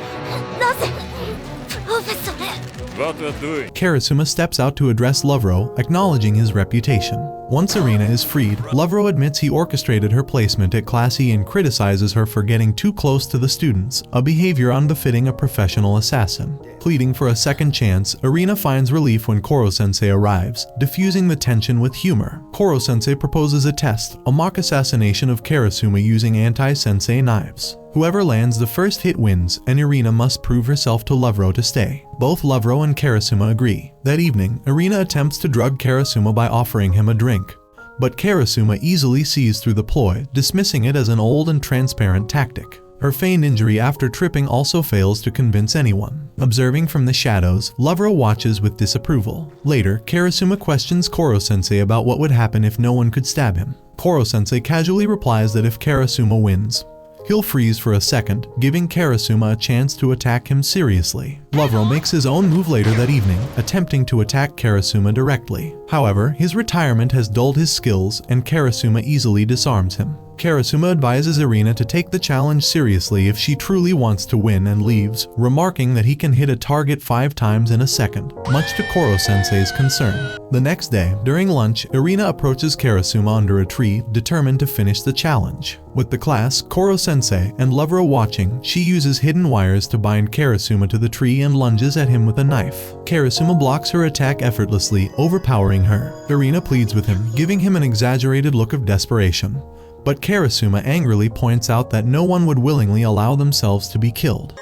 Karasuma steps out to address Loavo, acknowledging his reputation. Once Irina is freed, Loavo admits he orchestrated her placement at Class E and criticizes her for getting too close to the students, a behavior unbefitting a professional assassin. Pleading for a second chance, Irina finds relief when Koro Sensei arrives, diffusing the tension with humor. Koro Sensei proposes a test, a mock assassination of Karasuma using anti-sensei knives. Whoever lands the first hit wins, and Irina must prove herself to Loavo to stay. Both Loavo and Karasuma agree. That evening, Irina attempts to drug Karasuma by offering him a drink. But Karasuma easily sees through the ploy, dismissing it as an old and transparent tactic. Her feigned injury after tripping also fails to convince anyone. Observing from the shadows, Loavo watches with disapproval. Later, Karasuma questions Koro Sensei about what would happen if no one could stab him. Koro Sensei casually replies that if Karasuma wins, he'll freeze for a second, giving Karasuma a chance to attack him seriously. Loavo makes his own move later that evening, attempting to attack Karasuma directly. However, his retirement has dulled his skills, and Karasuma easily disarms him. Karasuma advises Irina to take the challenge seriously if she truly wants to win and leaves, remarking that he can hit a target 5 times in a second, much to Koro Sensei's concern. The next day, during lunch, Irina approaches Karasuma under a tree, determined to finish the challenge. With the class, Koro Sensei, and Loavo watching, she uses hidden wires to bind Karasuma to the tree and lunges at him with a knife. Karasuma blocks her attack effortlessly, overpowering her. Irina pleads with him, giving him an exaggerated look of desperation. But Karasuma angrily points out that no one would willingly allow themselves to be killed.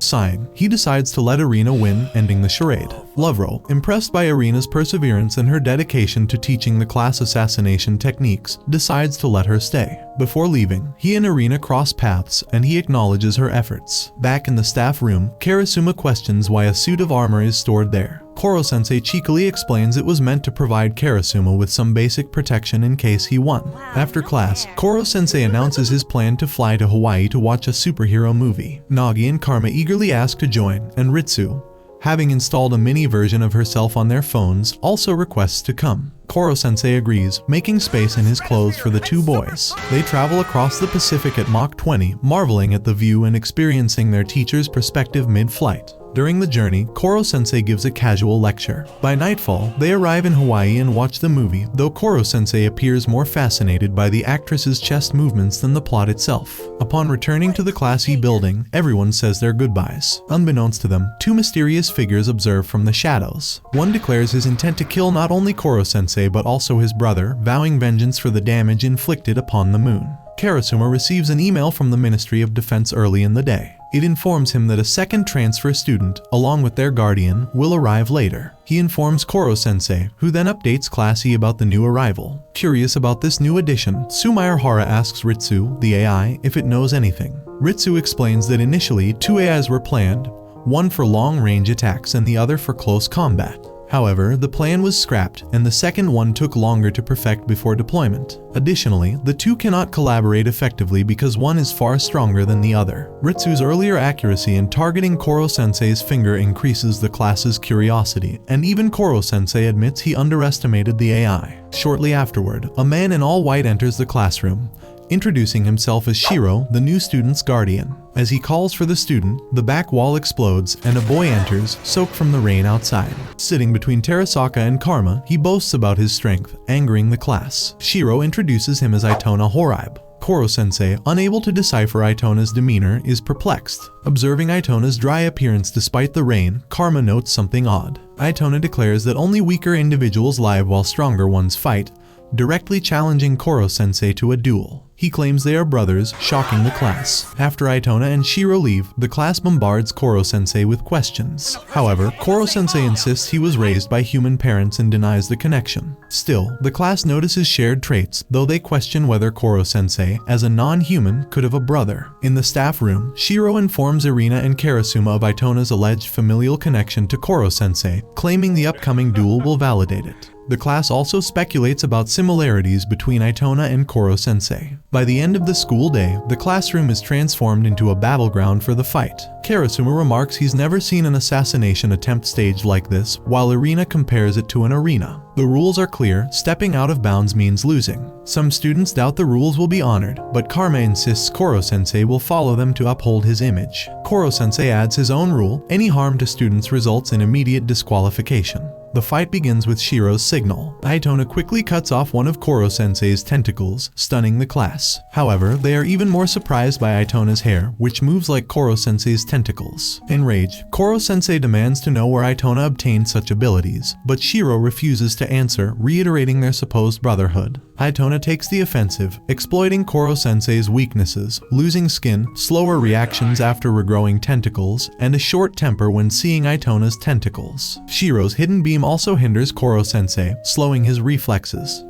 Sighing, he decides to let Irina win, ending the charade. Loavo, impressed by Irina's perseverance and her dedication to teaching the class assassination techniques, decides to let her stay. Before leaving, he and Irina cross paths, and he acknowledges her efforts. Back in the staff room, Karasuma questions why a suit of armor is stored there. Koro Sensei cheekily explains it was meant to provide Karasuma with some basic protection in case he won. After class, Koro Sensei announces his plan to fly to Hawaii to watch a superhero movie. Nagi and Karma eagerly ask to join, and Ritsu, having installed a mini version of herself on their phones, also requests to come. Koro Sensei agrees, making space in his clothes for the two boys. They travel across the Pacific at Mach 20, marveling at the view and experiencing their teacher's perspective mid-flight. During the journey, Koro Sensei gives a casual lecture. By nightfall, they arrive in Hawaii and watch the movie, though Koro Sensei appears more fascinated by the actress's chest movements than the plot itself. Upon returning to the classy building, everyone says their goodbyes. Unbeknownst to them, 2 mysterious figures observe from the shadows. One declares his intent to kill not only Koro Sensei but also his brother, vowing vengeance for the damage inflicted upon the moon. Karasuma receives an email from the Ministry of Defense early in the day. It informs him that a second transfer student, along with their guardian, will arrive later. He informs Koro Sensei, who then updates Classy about the new arrival. Curious about this new addition, Sumair Hara asks Ritsu, the AI, if it knows anything. Ritsu explains that initially 2 AIs were planned, one for long-range attacks and the other for close combat. However, the plan was scrapped, and the second one took longer to perfect before deployment. Additionally, the 2 cannot collaborate effectively because one is far stronger than the other. Ritsu's earlier accuracy in targeting Koro Sensei's finger increases the class's curiosity, and even Koro Sensei admits he underestimated the AI. Shortly afterward, a man in all white enters the classroom, introducing himself as Shiro, the new student's guardian. As he calls for the student, the back wall explodes and a boy enters, soaked from the rain outside. Sitting between Terasaka and Karma, he boasts about his strength, angering the class. Shiro introduces him as Itona Horaibe. Koro Sensei, unable to decipher Itona's demeanor, is perplexed. Observing Itona's dry appearance despite the rain, Karma notes something odd. Itona declares that only weaker individuals live while stronger ones fight, directly challenging Koro Sensei to a duel. He claims they are brothers, shocking the class. After Itona and Shiro leave, the class bombards Koro Sensei with questions. However, Koro Sensei insists he was raised by human parents and denies the connection. Still, the class notices shared traits, though they question whether Koro Sensei, as a non-human, could have a brother. In the staff room, Shiro informs Irina and Karasuma of Itona's alleged familial connection to Koro Sensei, claiming the upcoming duel will validate it. The class also speculates about similarities between Itona and Koro Sensei. By the end of the school day, the classroom is transformed into a battleground for the fight. Karasuma remarks he's never seen an assassination attempt staged like this, while Irina compares it to an arena. The rules are clear, stepping out of bounds means losing. Some students doubt the rules will be honored, but Karma insists Koro Sensei will follow them to uphold his image. Koro Sensei adds his own rule: any harm to students results in immediate disqualification. The fight begins with Shiro's signal. Itona quickly cuts off one of Koro Sensei's tentacles, stunning the class. However, they are even more surprised by Itona's hair, which moves like Koro Sensei's tentacles. Enraged, Koro Sensei demands to know where Itona obtained such abilities, but Shiro refuses to answer, reiterating their supposed brotherhood. Itona takes the offensive, exploiting Koro Sensei's weaknesses, losing skin, slower reactions after regrowing tentacles, and a short temper when seeing Itona's tentacles. Shiro's hidden beam also hinders Koro Sensei, slowing his reflexes.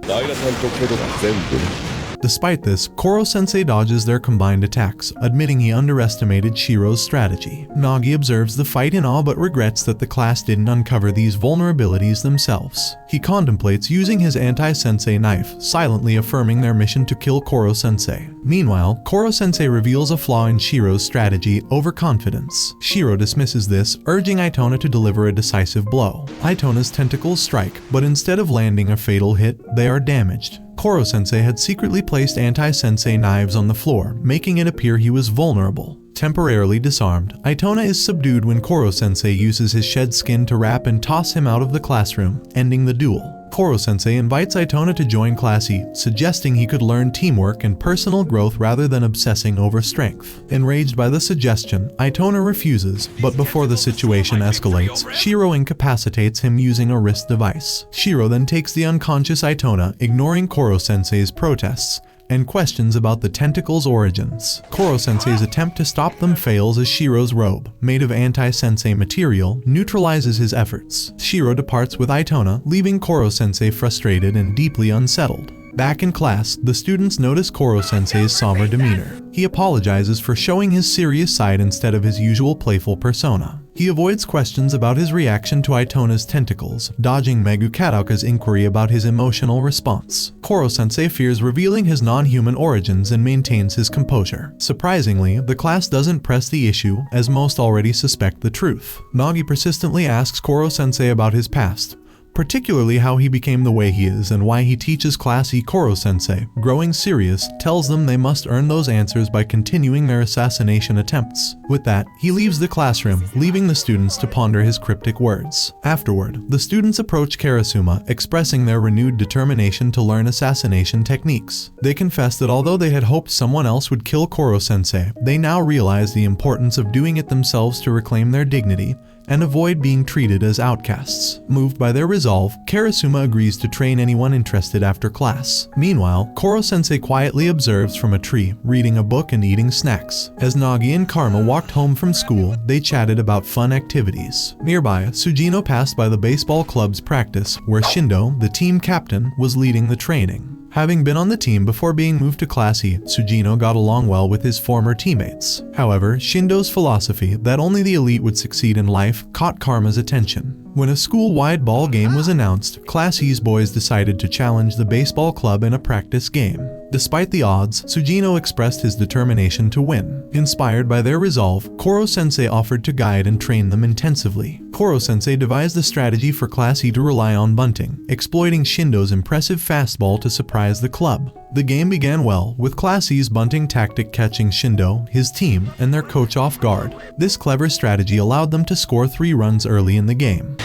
Despite this, Koro Sensei dodges their combined attacks, admitting he underestimated Shiro's strategy. Nagi observes the fight in awe but regrets that the class didn't uncover these vulnerabilities themselves. He contemplates using his anti-sensei knife, silently affirming their mission to kill Koro Sensei. Meanwhile, Koro Sensei reveals a flaw in Shiro's strategy: overconfidence. Shiro dismisses this, urging Itona to deliver a decisive blow. Itona's tentacles strike, but instead of landing a fatal hit, they are damaged. Koro Sensei had secretly placed anti-sensei knives on the floor, making it appear he was vulnerable. Temporarily disarmed, Itona is subdued when Koro Sensei uses his shed skin to wrap and toss him out of the classroom, ending the duel. Koro Sensei invites Itona to join Class E, suggesting he could learn teamwork and personal growth rather than obsessing over strength. Enraged by the suggestion, Itona refuses, but before the situation escalates, Shiro incapacitates him using a wrist device. Shiro then takes the unconscious Itona, ignoring Koro Sensei's protests, and questions about the tentacles' origins. Koro Sensei's attempt to stop them fails as Shiro's robe, made of anti-sensei material, neutralizes his efforts. Shiro departs with Itona, leaving Koro Sensei frustrated and deeply unsettled. Back in class, the students notice Koro Sensei's somber demeanor. He apologizes for showing his serious side instead of his usual playful persona. He avoids questions about his reaction to Itona's tentacles, dodging Megukataoka's inquiry about his emotional response. Koro Sensei fears revealing his non-human origins and maintains his composure. Surprisingly, the class doesn't press the issue, as most already suspect the truth. Nagi persistently asks Koro Sensei about his past, particularly how he became the way he is and why he teaches Class E. Koro Sensei, growing serious, tells them they must earn those answers by continuing their assassination attempts. With that, he leaves the classroom, leaving the students to ponder his cryptic words. Afterward, the students approach Karasuma, expressing their renewed determination to learn assassination techniques. They confess that although they had hoped someone else would kill Koro Sensei, they now realize the importance of doing it themselves to reclaim their dignity and avoid being treated as outcasts. Moved by their resolve, Karasuma agrees to train anyone interested after class. Meanwhile, Koro Sensei quietly observes from a tree, reading a book and eating snacks. As Nagi and Karma walked home from school, they chatted about fun activities. Nearby, Sujino passed by the baseball club's practice, where Shindo, the team captain, was leading the training. Having been on the team before being moved to Class E, Sujino got along well with his former teammates. However, Shindo's philosophy that only the elite would succeed in life caught Karma's attention. When a school-wide ball game was announced, Class E's boys decided to challenge the baseball club in a practice game. Despite the odds, Sujino expressed his determination to win. Inspired by their resolve, Koro Sensei offered to guide and train them intensively. Koro Sensei devised a strategy for Class E to rely on bunting, exploiting Shindo's impressive fastball to surprise the club. The game began well, with Class E's bunting tactic catching Shindo, his team, and their coach off guard. This clever strategy allowed them to score 3 runs early in the game.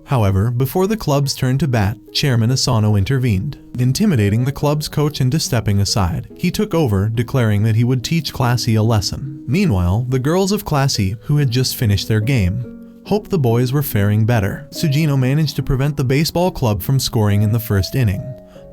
However, before the club's turn to bat, Chairman Asano intervened, intimidating the club's coach into stepping aside. He took over, declaring that he would teach Class E a lesson. Meanwhile, the girls of Class E, who had just finished their game, hoped the boys were faring better. Sujino managed to prevent the baseball club from scoring in the first inning.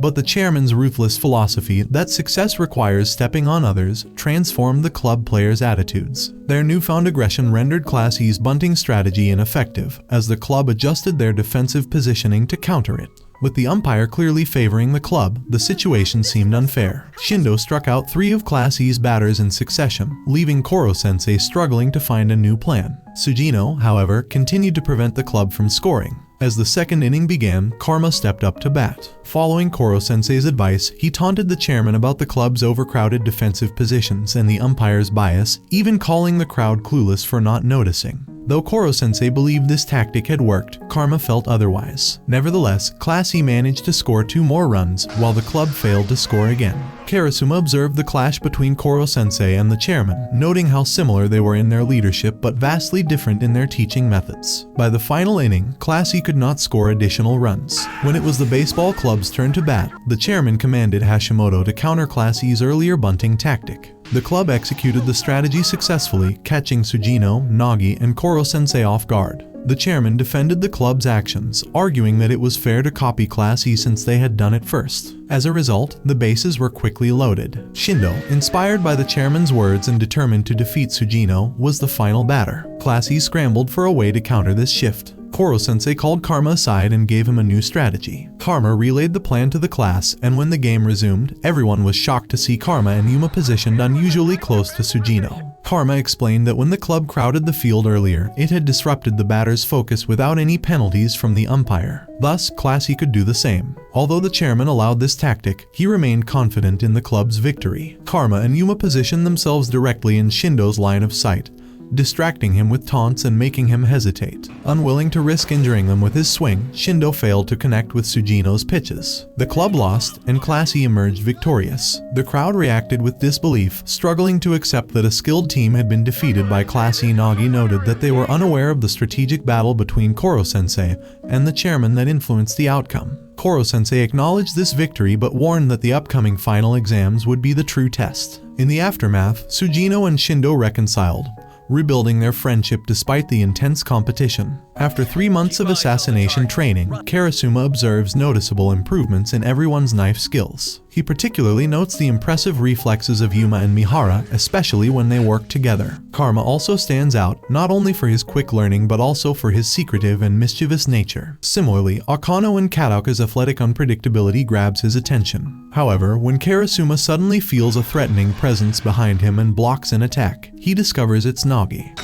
But the chairman's ruthless philosophy that success requires stepping on others transformed the club players' attitudes. Their newfound aggression rendered Class E's bunting strategy ineffective, as the club adjusted their defensive positioning to counter it. With the umpire clearly favoring the club, the situation seemed unfair. Shindo struck out 3 of Class E's batters in succession, leaving Koro Sensei struggling to find a new plan. Sujino, however, continued to prevent the club from scoring. As the second inning began, Karma stepped up to bat. Following Koro Sensei's advice, he taunted the chairman about the club's overcrowded defensive positions and the umpire's bias, even calling the crowd clueless for not noticing. Though Koro Sensei believed this tactic had worked, Karma felt otherwise. Nevertheless, Class E managed to score 2 more runs, while the club failed to score again. Karasuma observed the clash between Koro Sensei and the chairman, noting how similar they were in their leadership but vastly different in their teaching methods. By the final inning, Class E could not score additional runs. When it was the baseball club's turn to bat, the chairman commanded Hashimoto to counter Class E's earlier bunting tactic. The club executed the strategy successfully, catching Sujino, Nagi, and Koro Sensei off guard. The chairman defended the club's actions, arguing that it was fair to copy Class E since they had done it first. As a result, the bases were quickly loaded. Shindo, inspired by the chairman's words and determined to defeat Sujino, was the final batter. Class E scrambled for a way to counter this shift. Koro Sensei called Karma aside and gave him a new strategy. Karma relayed the plan to the class, and when the game resumed, everyone was shocked to see Karma and Yuma positioned unusually close to Sujino. Karma explained that when the club crowded the field earlier, it had disrupted the batter's focus without any penalties from the umpire. Thus, Class E could do the same. Although the chairman allowed this tactic, he remained confident in the club's victory. Karma and Yuma positioned themselves directly in Shindo's line of sight, distracting him with taunts and making him hesitate. Unwilling to risk injuring them with his swing, Shindo failed to connect with Sujino's pitches. The club lost, and Class E emerged victorious. The crowd reacted with disbelief, struggling to accept that a skilled team had been defeated by Class E. Nagi noted that they were unaware of the strategic battle between Koro Sensei and the chairman that influenced the outcome. Koro Sensei acknowledged this victory but warned that the upcoming final exams would be the true test. In the aftermath, Sujino and Shindo reconciled, rebuilding their friendship despite the intense competition. After 3 months of assassination training, Karasuma observes noticeable improvements in everyone's knife skills. He particularly notes the impressive reflexes of Yuma and Mihara, especially when they work together. Karma also stands out, not only for his quick learning but also for his secretive and mischievous nature. Similarly, Akano and Kadoka's athletic unpredictability grabs his attention. However, when Karasuma suddenly feels a threatening presence behind him and blocks an attack, he discovers it's Nagi.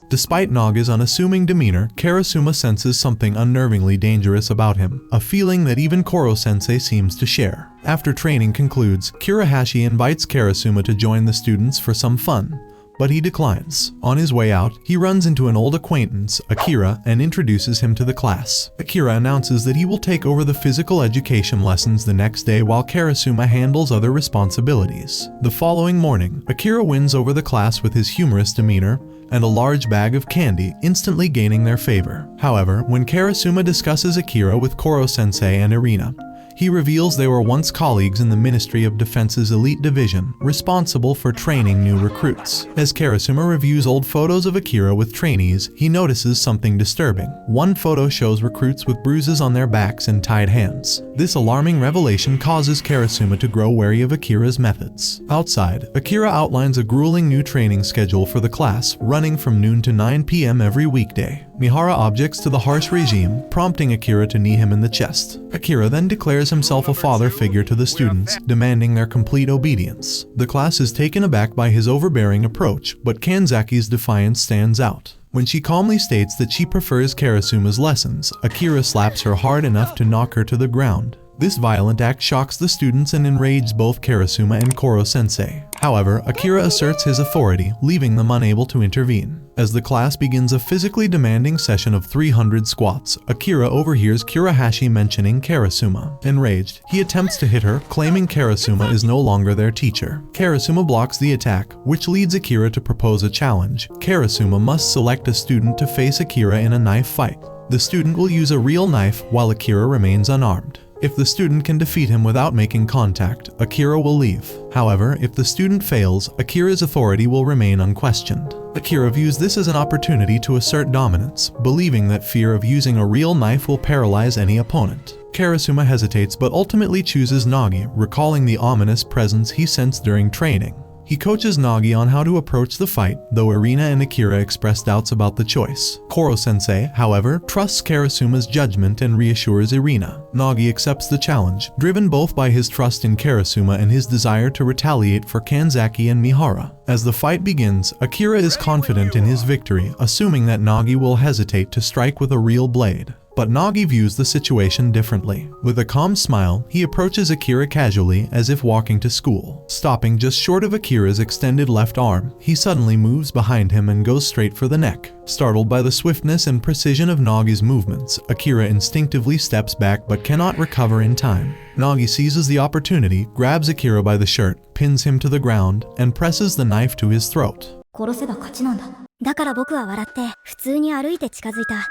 Despite Naga's unassuming demeanor, Karasuma senses something unnervingly dangerous about him, a feeling that even Koro Sensei seems to share. After training concludes, Kurahashi invites Karasuma to join the students for some fun, but he declines. On his way out, he runs into an old acquaintance, Akira, and introduces him to the class. Akira announces that he will take over the physical education lessons the next day while Karasuma handles other responsibilities. The following morning, Akira wins over the class with his humorous demeanor and a large bag of candy, instantly gaining their favor. However, when Karasuma discusses Akira with Koro Sensei and Irina, he reveals they were once colleagues in the Ministry of Defense's elite division, responsible for training new recruits. As Karasuma reviews old photos of Akira with trainees, he notices something disturbing. One photo shows recruits with bruises on their backs and tied hands. This alarming revelation causes Karasuma to grow wary of Akira's methods. Outside, Akira outlines a grueling new training schedule for the class, running from noon to 9 p.m. every weekday. Mihara objects to the harsh regime, prompting Akira to knee him in the chest. Akira then declares himself a father figure to the students, demanding their complete obedience. The class is taken aback by his overbearing approach, but Kanzaki's defiance stands out. When she calmly states that she prefers Karasuma's lessons, Akira slaps her hard enough to knock her to the ground. This violent act shocks the students and enrages both Karasuma and Koro Sensei. However, Akira asserts his authority, leaving them unable to intervene. As the class begins a physically demanding session of 300 squats, Akira overhears Kurahashi mentioning Karasuma. Enraged, he attempts to hit her, claiming Karasuma is no longer their teacher. Karasuma blocks the attack, which leads Akira to propose a challenge. Karasuma must select a student to face Akira in a knife fight. The student will use a real knife while Akira remains unarmed. If the student can defeat him without making contact, Akira will leave. However, if the student fails, Akira's authority will remain unquestioned. Akira views this as an opportunity to assert dominance, believing that fear of using a real knife will paralyze any opponent. Karasuma hesitates but ultimately chooses Nagi, recalling the ominous presence he sensed during training. He coaches Nagi on how to approach the fight, though Irina and Akira express doubts about the choice. Koro Sensei, however, trusts Karasuma's judgment and reassures Irina. Nagi accepts the challenge, driven both by his trust in Karasuma and his desire to retaliate for Kanzaki and Mihara. As the fight begins, Akira is confident in his victory, assuming that Nagi will hesitate to strike with a real blade. But Nagi views the situation differently. With a calm smile, he approaches Akira casually as if walking to school. Stopping just short of Akira's extended left arm, he suddenly moves behind him and goes straight for the neck. Startled by the swiftness and precision of Nagi's movements, Akira instinctively steps back but cannot recover in time. Nagi seizes the opportunity, grabs Akira by the shirt, pins him to the ground, and presses the knife to his throat. 殺せば勝ちなんだ。だから僕は笑って普通に歩いて近づいた。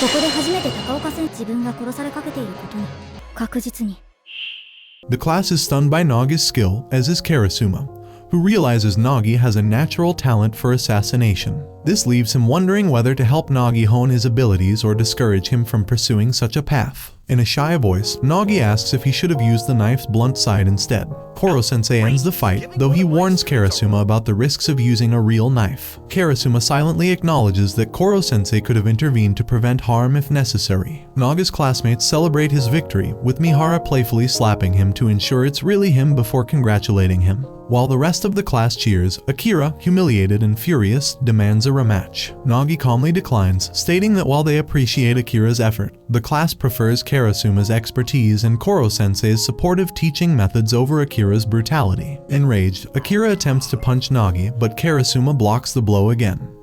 ここで初めて高岡先生自分が殺されかけていることに確実に。The class is stunned by Naga's skill, as is Karasuma, who realizes Nagi has a natural talent for assassination. This leaves him wondering whether to help Nagi hone his abilities or discourage him from pursuing such a path. In a shy voice, Nagi asks if he should have used the knife's blunt side instead. Koro Sensei ends the fight, though he warns Karasuma about the risks of using a real knife. Karasuma silently acknowledges that Koro Sensei could have intervened to prevent harm if necessary. Naga's classmates celebrate his victory, with Mihara playfully slapping him to ensure it's really him before congratulating him. While the rest of the class cheers, Akira, humiliated and furious, demands a rematch. Nagi calmly declines, stating that while they appreciate Akira's effort, the class prefers Karasuma's expertise and Koro Sensei's supportive teaching methods over Akira's brutality. Enraged, Akira attempts to punch Nagi, but Karasuma blocks the blow again.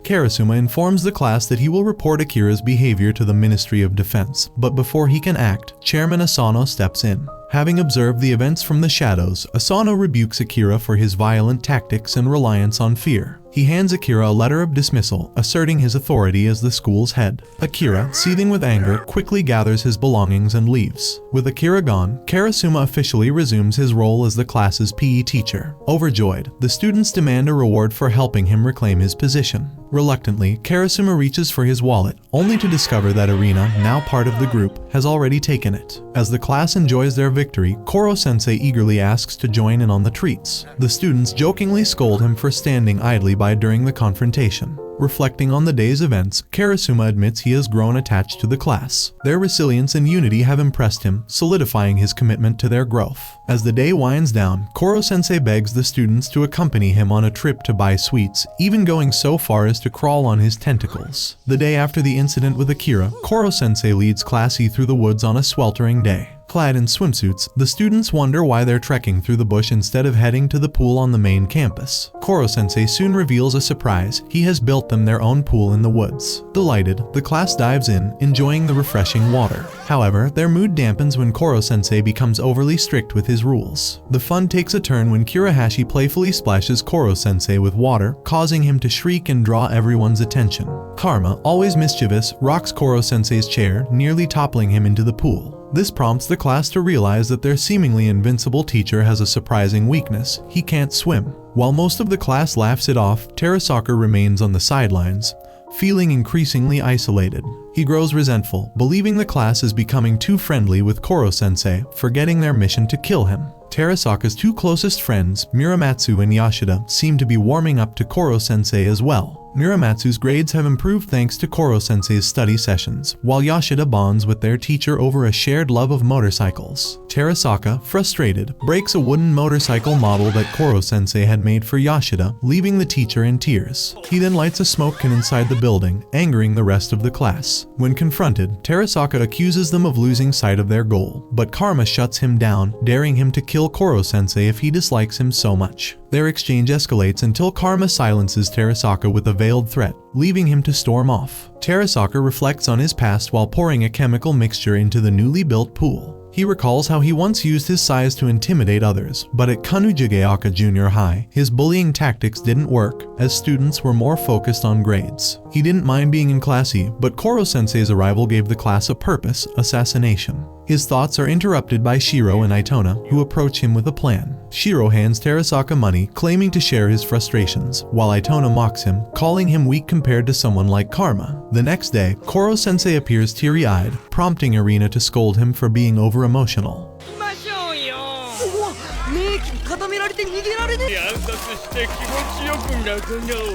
Karasuma informs the class that he will report Akira's behavior to the Ministry of Defense, but before he can act, Chairman Asano steps in. Having observed the events from the shadows, Asano rebukes Akira for his violent tactics and reliance on fear. He hands Akira a letter of dismissal, asserting his authority as the school's head. Akira, seething with anger, quickly gathers his belongings and leaves. With Akira gone, Karasuma officially resumes his role as the class's PE teacher. Overjoyed, the students demand a reward for helping him reclaim his position. Reluctantly, Karasuma reaches for his wallet, only to discover that Arena, now part of the group, has already taken it. As the class enjoys their victory, Koro Sensei eagerly asks to join in on the treats. The students jokingly scold him for standing idly by during the confrontation. Reflecting on the day's events, Karasuma admits he has grown attached to the class. Their resilience and unity have impressed him, solidifying his commitment to their growth. As the day winds down, Koro Sensei begs the students to accompany him on a trip to buy sweets, even going so far as to crawl on his tentacles. The day after the incident with Akira, Koro Sensei leads Class E through the woods on a sweltering day. Clad in swimsuits, the students wonder why they're trekking through the bush instead of heading to the pool on the main campus. Koro Sensei soon reveals a surprise: he has built them their own pool in the woods. Delighted, the class dives in, enjoying the refreshing water. However, their mood dampens when Koro Sensei becomes overly strict with his rules. The fun takes a turn when Kurahashi playfully splashes Koro Sensei with water, causing him to shriek and draw everyone's attention. Karma, always mischievous, rocks Koro Sensei's chair, nearly toppling him into the pool. This prompts the class to realize that their seemingly invincible teacher has a surprising weakness: he can't swim. While most of the class laughs it off, Terasaka remains on the sidelines, feeling increasingly isolated. He grows resentful, believing the class is becoming too friendly with Koro Sensei, forgetting their mission to kill him. Terasaka's two closest friends, Muramatsu and Yashida, seem to be warming up to Koro Sensei as well. Muramatsu's grades have improved thanks to Koro Sensei's study sessions, while Yashida bonds with their teacher over a shared love of motorcycles. Terasaka, frustrated, breaks a wooden motorcycle model that Koro Sensei had made for Yashida, leaving the teacher in tears. He then lights a smoke can inside the building, angering the rest of the class. When confronted, Terasaka accuses them of losing sight of their goal, but Karma shuts him down, daring him to kill Koro Sensei if he dislikes him so much. Their exchange escalates until Karma silences Terasaka with a veiled threat, leaving him to storm off. Terasaka reflects on his past while pouring a chemical mixture into the newly built pool. He recalls how he once used his size to intimidate others, but at Kunugigaoka Junior High, his bullying tactics didn't work, as students were more focused on grades. He didn't mind being in Class E, but Koro Sensei's arrival gave the class a purpose: assassination. His thoughts are interrupted by Shiro and Itona, who approach him with a plan. Shiro hands Terasaka money, claiming to share his frustrations, while Itona mocks him, calling him weak compared to someone like Karma. The next day, Koro Sensei appears teary-eyed, prompting Arena to scold him for being over-emotional.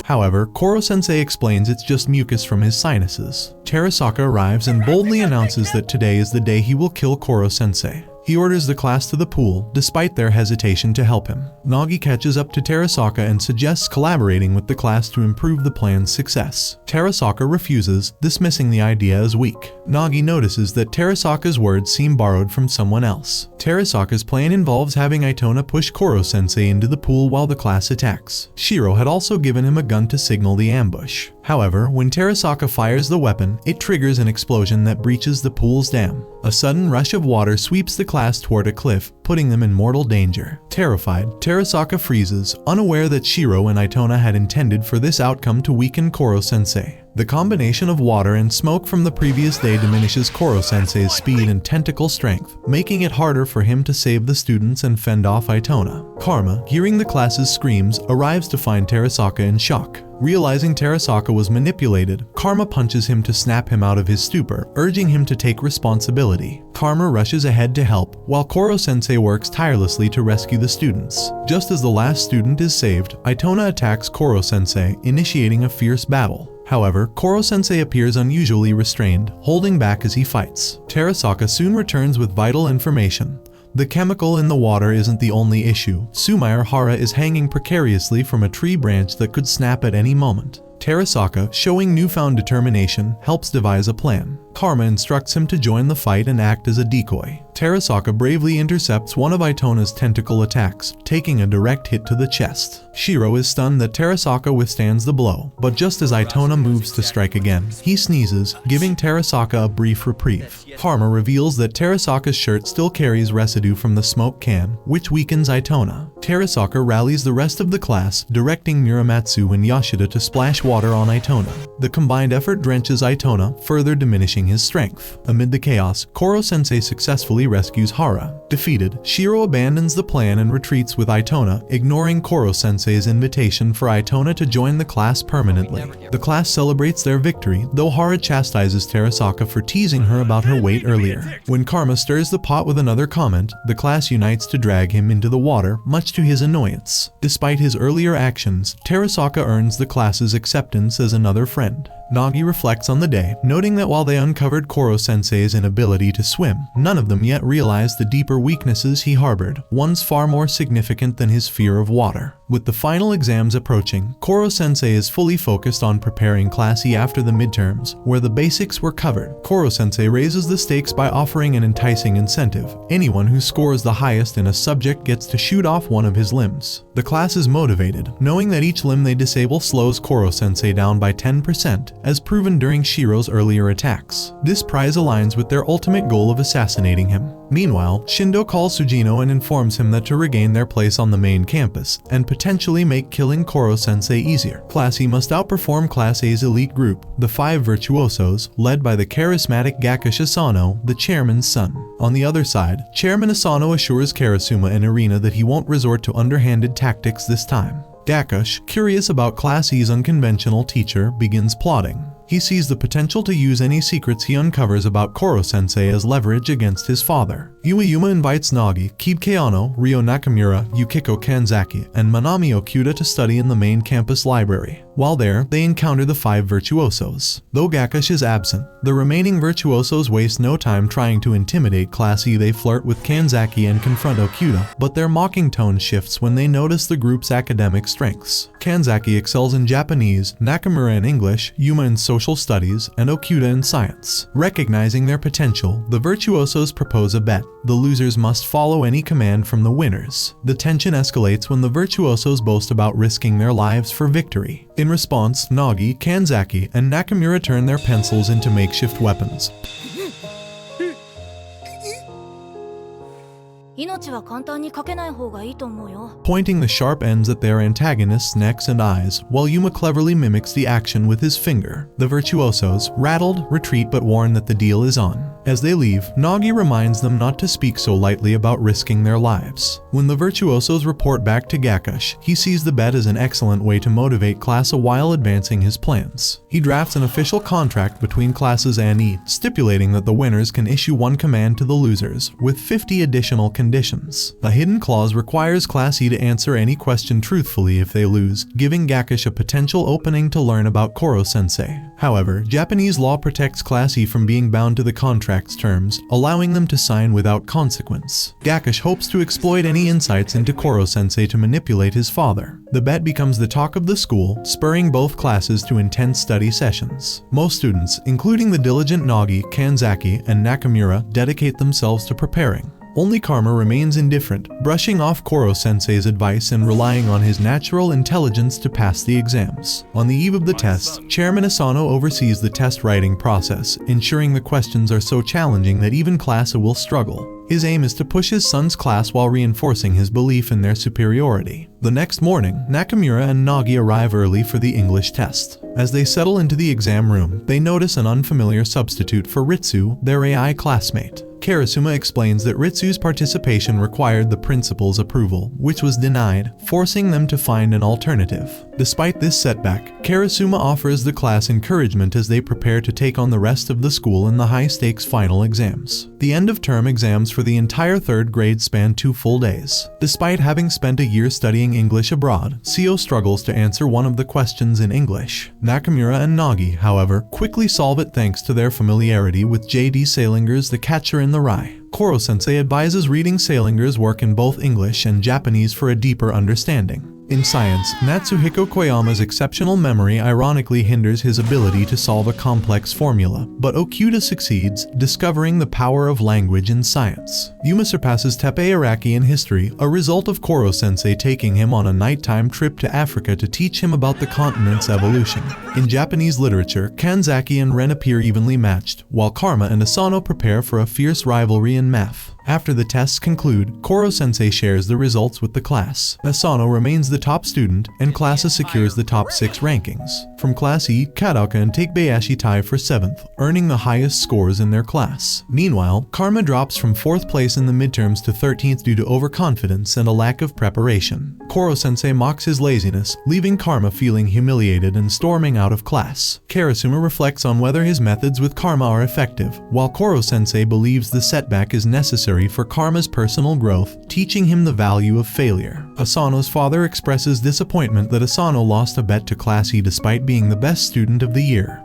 However, Koro Sensei explains it's just mucus from his sinuses. Terasaka arrives and boldly announces that today is the day he will kill Koro Sensei. He orders the class to the pool, despite their hesitation to help him. Nagi catches up to Terasaka and suggests collaborating with the class to improve the plan's success. Terasaka refuses, dismissing the idea as weak. Nagi notices that Terasaka's words seem borrowed from someone else. Terasaka's plan involves having Itona push Koro Sensei into the pool while the class attacks. Shiro had also given him a gun to signal the ambush. However, when Terasaka fires the weapon, it triggers an explosion that breaches the pool's dam. A sudden rush of water sweeps the class toward a cliff, putting them in mortal danger. Terrified, Terasaka freezes, unaware that Shiro and Itona had intended for this outcome to weaken Koro Sensei. The combination of water and smoke from the previous day diminishes Koro Sensei's speed and tentacle strength, making it harder for him to save the students and fend off Itona. Karma, hearing the class's screams, arrives to find Terasaka in shock. Realizing Terasaka was manipulated, Karma punches him to snap him out of his stupor, urging him to take responsibility. Karma rushes ahead to help, while Koro Sensei works tirelessly to rescue the students. Just as the last student is saved, Itona attacks Koro Sensei, initiating a fierce battle. However, Koro Sensei appears unusually restrained, holding back as he fights. Terasaka soon returns with vital information. The chemical in the water isn't the only issue. Sumair Hara is hanging precariously from a tree branch that could snap at any moment. Terasaka, showing newfound determination, helps devise a plan. Karma instructs him to join the fight and act as a decoy. Terasaka bravely intercepts one of Itona's tentacle attacks, taking a direct hit to the chest. Shiro is stunned that Terasaka withstands the blow, but just as Itona moves to strike again, he sneezes, giving Terasaka a brief reprieve. Karma reveals that Terasaka's shirt still carries residue from the smoke can, which weakens Itona. Terasaka rallies the rest of the class, directing Muramatsu and Yoshida to splash water on Itona. The combined effort drenches Itona, further diminishing his strength. Amid the chaos, Koro Sensei successfully rescues Hara. Defeated, Shiro abandons the plan and retreats with Itona, ignoring Koro Sensei's invitation for Itona to join the class permanently. The class celebrates their victory, though Hara chastises Terasaka for teasing her about her weight earlier. When Karma stirs the pot with another comment, the class unites to drag him into the water, much to his annoyance. Despite his earlier actions, Terasaka earns the class's acceptance as another friend. Nagi reflects on the day, noting that while they uncovered Koro Sensei's inability to swim, none of them yet realized the deeper weaknesses he harbored, ones far more significant than his fear of water. With the final exams approaching, Koro Sensei is fully focused on preparing Class E after the midterms, where the basics were covered. Koro Sensei raises the stakes by offering an enticing incentive. Anyone who scores the highest in a subject gets to shoot off one of his limbs. The class is motivated, knowing that each limb they disable slows Koro Sensei down by 10%, as proven during Shiro's earlier attacks. This prize aligns with their ultimate goal of assassinating him. Meanwhile, Shindo calls Sujino and informs him that to regain their place on the main campus, and potentially make killing Koro Sensei easier, Class E must outperform Class A's elite group, the 5 virtuosos, led by the charismatic Gakush Asano, the chairman's son. On the other side, Chairman Asano assures Karasuma and Irina that he won't resort to underhanded tactics this time. Gakush, curious about Class E's unconventional teacher, begins plotting. He sees the potential to use any secrets he uncovers about Koro Sensei as leverage against his father. Yuma invites Nagi, Kibke Ano, Ryo Nakamura, Yukiko Kanzaki, and Manami Okuda to study in the main campus library. While there, they encounter the 5 virtuosos. Though Gakush is absent, the remaining virtuosos waste no time trying to intimidate Class E. They flirt with Kanzaki and confront Okuda, but their mocking tone shifts when they notice the group's academic strengths. Kanzaki excels in Japanese, Nakamura in English, Yuma in social studies, and Okuda in science. Recognizing their potential, the virtuosos propose a bet. The losers must follow any command from the winners. The tension escalates when the virtuosos boast about risking their lives for victory. In response, Nagi, Kanzaki, and Nakamura turn their pencils into makeshift weapons. 命は簡単にかけない方がいいと思うよ pointing the sharp ends at their antagonists' necks and eyes, while Yuma cleverly mimics the action with his finger. The virtuosos, rattled, retreat but warn that the deal is on. As they leave, Nagi reminds them not to speak so lightly about risking their lives. When the virtuosos report back to Gakush, he sees the bet as an excellent way to motivate Class A while advancing his plans. He drafts an official contract between Classes A and E, stipulating that the winners can issue one command to the losers, with 50 additional conditions. A hidden clause requires Class E to answer any question truthfully if they lose, giving Gakush a potential opening to learn about Koro Sensei. However, Japanese law protects Class E from being bound to the contract's terms, allowing them to sign without consequence. Gakush hopes to exploit any insights into Koro Sensei to manipulate his father. The bet becomes the talk of the school, spurring both classes to intense study sessions. Most students, including the diligent Nagi, Kanzaki, and Nakamura, dedicate themselves to preparing. Only Karma remains indifferent, brushing off Koro Sensei's advice and relying on his natural intelligence to pass the exams. On the eve of the test, Chairman Asano oversees the test writing process, ensuring the questions are so challenging that even Classa will struggle. His aim is to push his son's class while reinforcing his belief in their superiority. The next morning, Nakamura and Nagi arrive early for the English test. As they settle into the exam room, they notice an unfamiliar substitute for Ritsu, their AI classmate. Karasuma explains that Ritsu's participation required the principal's approval, which was denied, forcing them to find an alternative. Despite this setback, Karasuma offers the class encouragement as they prepare to take on the rest of the school in the high-stakes final exams. The end-of-term exams for the entire 3rd grade span 2 full days. Despite having spent a year studying English abroad, Seo struggles to answer one of the questions in English. Nakamura and Nagi, however, quickly solve it thanks to their familiarity with J.D. Salinger's The Catcher in the Rye. Koro Sensei advises reading Salinger's work in both English and Japanese for a deeper understanding. In science, Natsuhiko Koyama's exceptional memory ironically hinders his ability to solve a complex formula, but Okuda succeeds, discovering the power of language in science. Yuma surpasses Teppei Araki in history, a result of Koro Sensei taking him on a nighttime trip to Africa to teach him about the continent's evolution. In Japanese literature, Kanzaki and Ren appear evenly matched, while Karma and Asano prepare for a fierce rivalry in math. After the tests conclude, Koro Sensei shares the results with the class. Asano remains the top student, and Classa secures the top 6 rankings. From Class E, Kadaoka and Takebayashi tie for 7th, earning the highest scores in their class. Meanwhile, Karma drops from 4th place in the midterms to 13th due to overconfidence and a lack of preparation. Koro Sensei mocks his laziness, leaving Karma feeling humiliated and storming out of class. Karasuma reflects on whether his methods with Karma are effective, while Koro Sensei believes the setback is necessary for Karma's personal growth, teaching him the value of failure. Asano's father expresses disappointment that Asano lost a bet to Class E despite being the best student of the year.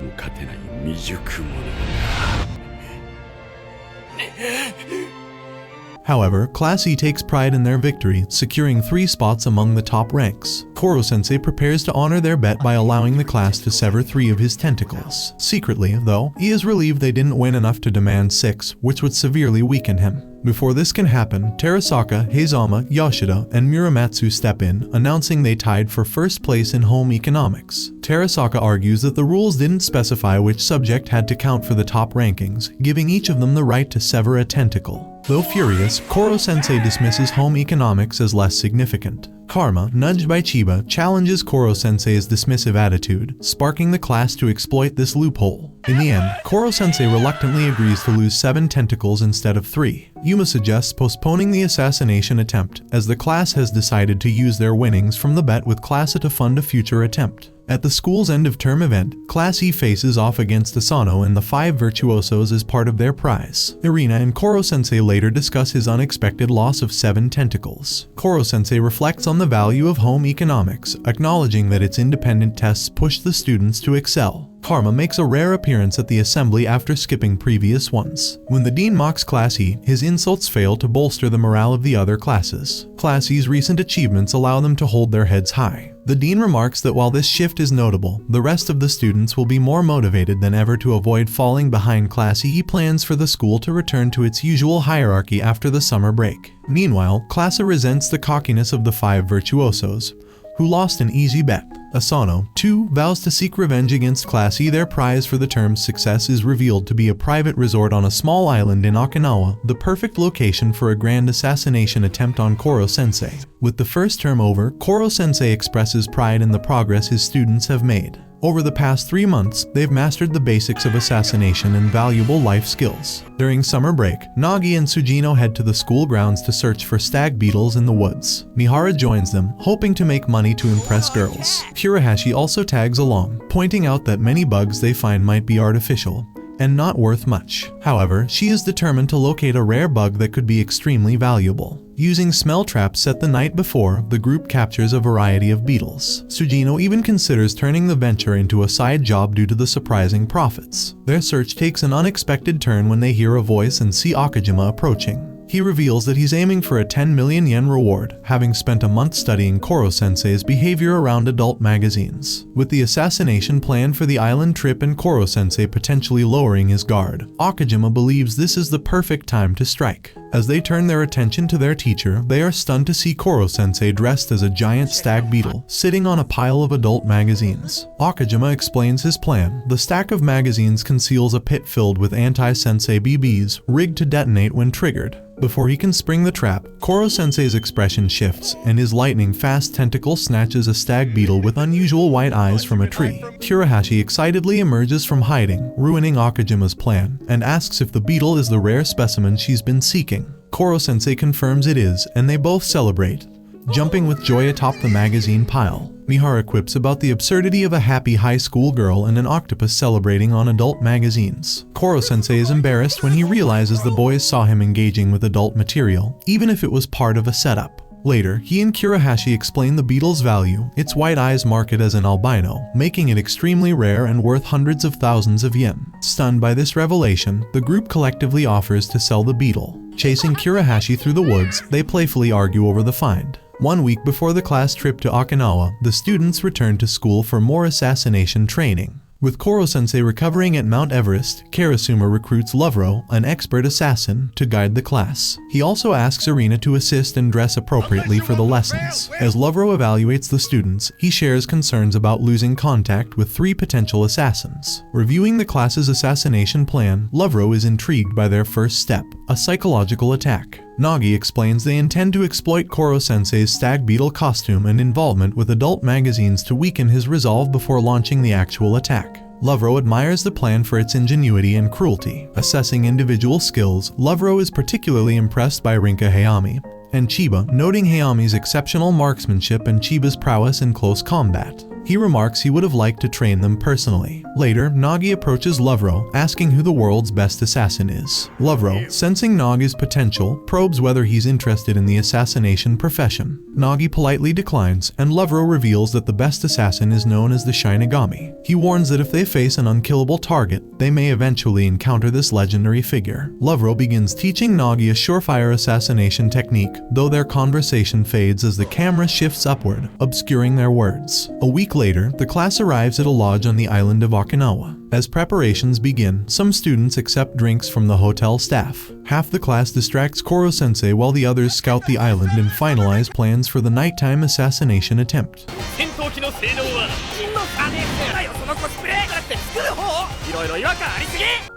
However, Class E takes pride in their victory, securing 3 spots among the top ranks. Koro Sensei prepares to honor their bet by allowing the class to sever 3 of his tentacles. Secretly, though, he is relieved they didn't win enough to demand 6, which would severely weaken him. Before this can happen, Terasaka, Heizama, Yoshida, and Muramatsu step in, announcing they tied for 1st place in home economics. Terasaka argues that the rules didn't specify which subject had to count for the top rankings, giving each of them the right to sever a tentacle. Though furious, Koro Sensei dismisses home economics as less significant. Karma, nudged by Chiba, challenges Koro Sensei's dismissive attitude, sparking the class to exploit this loophole. In the end, Koro Sensei reluctantly agrees to lose 7 tentacles instead of 3. Yuma suggests postponing the assassination attempt, as the class has decided to use their winnings from the bet with Classa to fund a future attempt. At the school's end-of-term event, Class E faces off against Asano and the 5 virtuosos as part of their prize. Irina and Koro Sensei later discuss his unexpected loss of 7 tentacles. Koro Sensei reflects on the value of home economics, acknowledging that its independent tests push the students to excel. Karma makes a rare appearance at the assembly after skipping previous ones. When the dean mocks Class E, his insults fail to bolster the morale of the other classes. Class E's recent achievements allow them to hold their heads high. The dean remarks that while this shift is notable, the rest of the students will be more motivated than ever to avoid falling behind. Class E plans for the school to return to its usual hierarchy after the summer break. Meanwhile, Classa resents the cockiness of the 5 virtuosos, who lost an easy bet. Asano, too, vows to seek revenge against Class E. Their prize for the term's success is revealed to be a private resort on a small island in Okinawa, the perfect location for a grand assassination attempt on Koro Sensei. With the first term over, Koro Sensei expresses pride in the progress his students have made. Over the past 3 months, they've mastered the basics of assassination and valuable life skills. During summer break, Nagi and Sujino head to the school grounds to search for stag beetles in the woods. Mihara joins them, hoping to make money to impress girls. Furuhashi also tags along, pointing out that many bugs they find might be artificial and not worth much. However, she is determined to locate a rare bug that could be extremely valuable. Using smell traps set the night before, the group captures a variety of beetles. Sujino even considers turning the venture into a side job due to the surprising profits. Their search takes an unexpected turn when they hear a voice and see Okijima approaching. He reveals that he's aiming for a 10 million yen reward, having spent a month studying Koro Sensei's behavior around adult magazines. With the assassination plan for the island trip and Koro Sensei potentially lowering his guard, Okijima believes this is the perfect time to strike. As they turn their attention to their teacher, they are stunned to see Koro Sensei dressed as a giant stag beetle, sitting on a pile of adult magazines. Okajima explains his plan. The stack of magazines conceals a pit filled with anti-sensei BBs, rigged to detonate when triggered. Before he can spring the trap, Koro Sensei's expression shifts, and his lightning-fast tentacle snatches a stag beetle with unusual white eyes from a tree. Terahashi excitedly emerges from hiding, ruining Okajima's plan, and asks if the beetle is the rare specimen she's been seeking. Koro Sensei confirms it is, and they both celebrate, jumping with joy atop the magazine pile. Mihara quips about the absurdity of a happy high school girl and an octopus celebrating on adult magazines. Koro Sensei is embarrassed when he realizes the boys saw him engaging with adult material, even if it was part of a setup. Later, he and Kurahashi explain the beetle's value. Its white eyes mark it as an albino, making it extremely rare and worth hundreds of thousands of yen. Stunned by this revelation, the group collectively offers to sell the beetle. Chasing Kurahashi through the woods, they playfully argue over the find. 1 week before the class trip to Okinawa, the students return to school for more assassination training. With Koro Sensei recovering at Mount Everest, Karasuma recruits Loavo, an expert assassin, to guide the class. He also asks Irina to assist and dress appropriately for the lessons. As Loavo evaluates the students, he shares concerns about losing contact with 3 potential assassins. Reviewing the class's assassination plan, Loavo is intrigued by their first step, a psychological attack. Nagi explains they intend to exploit Koro Sensei's stag beetle costume and involvement with adult magazines to weaken his resolve before launching the actual attack. Loavo admires the plan for its ingenuity and cruelty. Assessing individual skills, Loavo is particularly impressed by Rinka Hayami and Chiba, noting Hayami's exceptional marksmanship and Chiba's prowess in close combat. He remarks he would have liked to train them personally. Later, Nagi approaches Loavo, asking who the world's best assassin is. Loavo, sensing Nagi's potential, probes whether he's interested in the assassination profession. Nagi politely declines, and Loavo reveals that the best assassin is known as the Shinigami. He warns that if they face an unkillable target, they may eventually encounter this legendary figure. Loavo begins teaching Nagi a surefire assassination technique, though their conversation fades as the camera shifts upward, obscuring their words. A week later, the class arrives at a lodge on the island of Okinawa. As preparations begin, some students accept drinks from the hotel staff. Half the class distracts Koro Sensei while the others scout the island and finalize plans for the nighttime assassination attempt.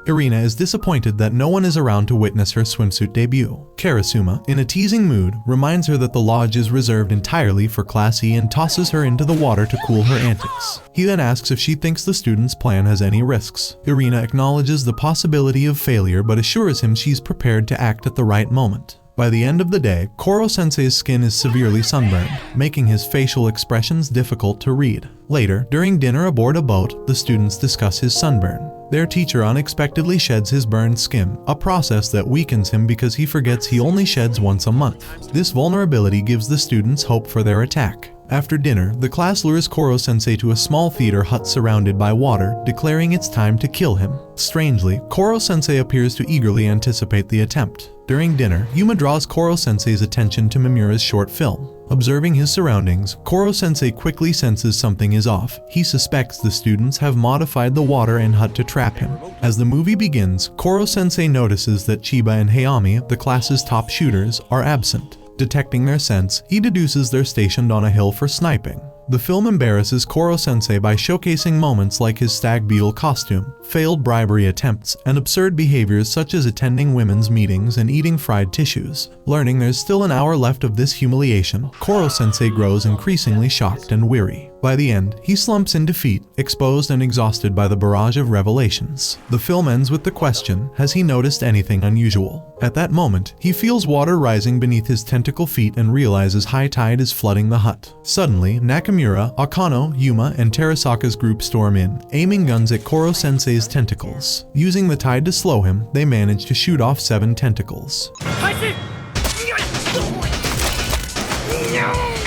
Irina is disappointed that no one is around to witness her swimsuit debut. Karasuma, in a teasing mood, reminds her that the lodge is reserved entirely for Class E and tosses her into the water to cool her antics. He then asks if she thinks the student's plan has any risks. Irina acknowledges the possibility of failure but assures him she's prepared to act at the right moment. By the end of the day, Koro Sensei's skin is severely sunburned, making his facial expressions difficult to read. Later, during dinner aboard a boat, the students discuss his sunburn. Their teacher unexpectedly sheds his burned skin, a process that weakens him because he forgets he only sheds once a month. This vulnerability gives the students hope for their attack. After dinner, the class lures Koro Sensei to a small theater hut surrounded by water, declaring it's time to kill him. Strangely, Koro Sensei appears to eagerly anticipate the attempt. During dinner, Yuma draws Koro Sensei's attention to Mimura's short film. Observing his surroundings, Koro Sensei quickly senses something is off. He suspects the students have modified the water and hut to trap him. As the movie begins, Koro Sensei notices that Chiba and Hayami, the class's top shooters, are absent. Detecting their sense, he deduces they're stationed on a hill for sniping. The film embarrasses Koro Sensei by showcasing moments like his stag beetle costume, failed bribery attempts, and absurd behaviors such as attending women's meetings and eating fried tissues. Learning there's still an hour left of this humiliation, Koro Sensei grows increasingly shocked and weary. By the end, he slumps in defeat, exposed and exhausted by the barrage of revelations. The film ends with the question, has he noticed anything unusual? At that moment, he feels water rising beneath his tentacle feet and realizes high tide is flooding the hut. Suddenly, Nakamura, Akano, Yuma, and Terasaka's group storm in, aiming guns at Koro Sensei's tentacles. Using the tide to slow him, they manage to shoot off 7 tentacles.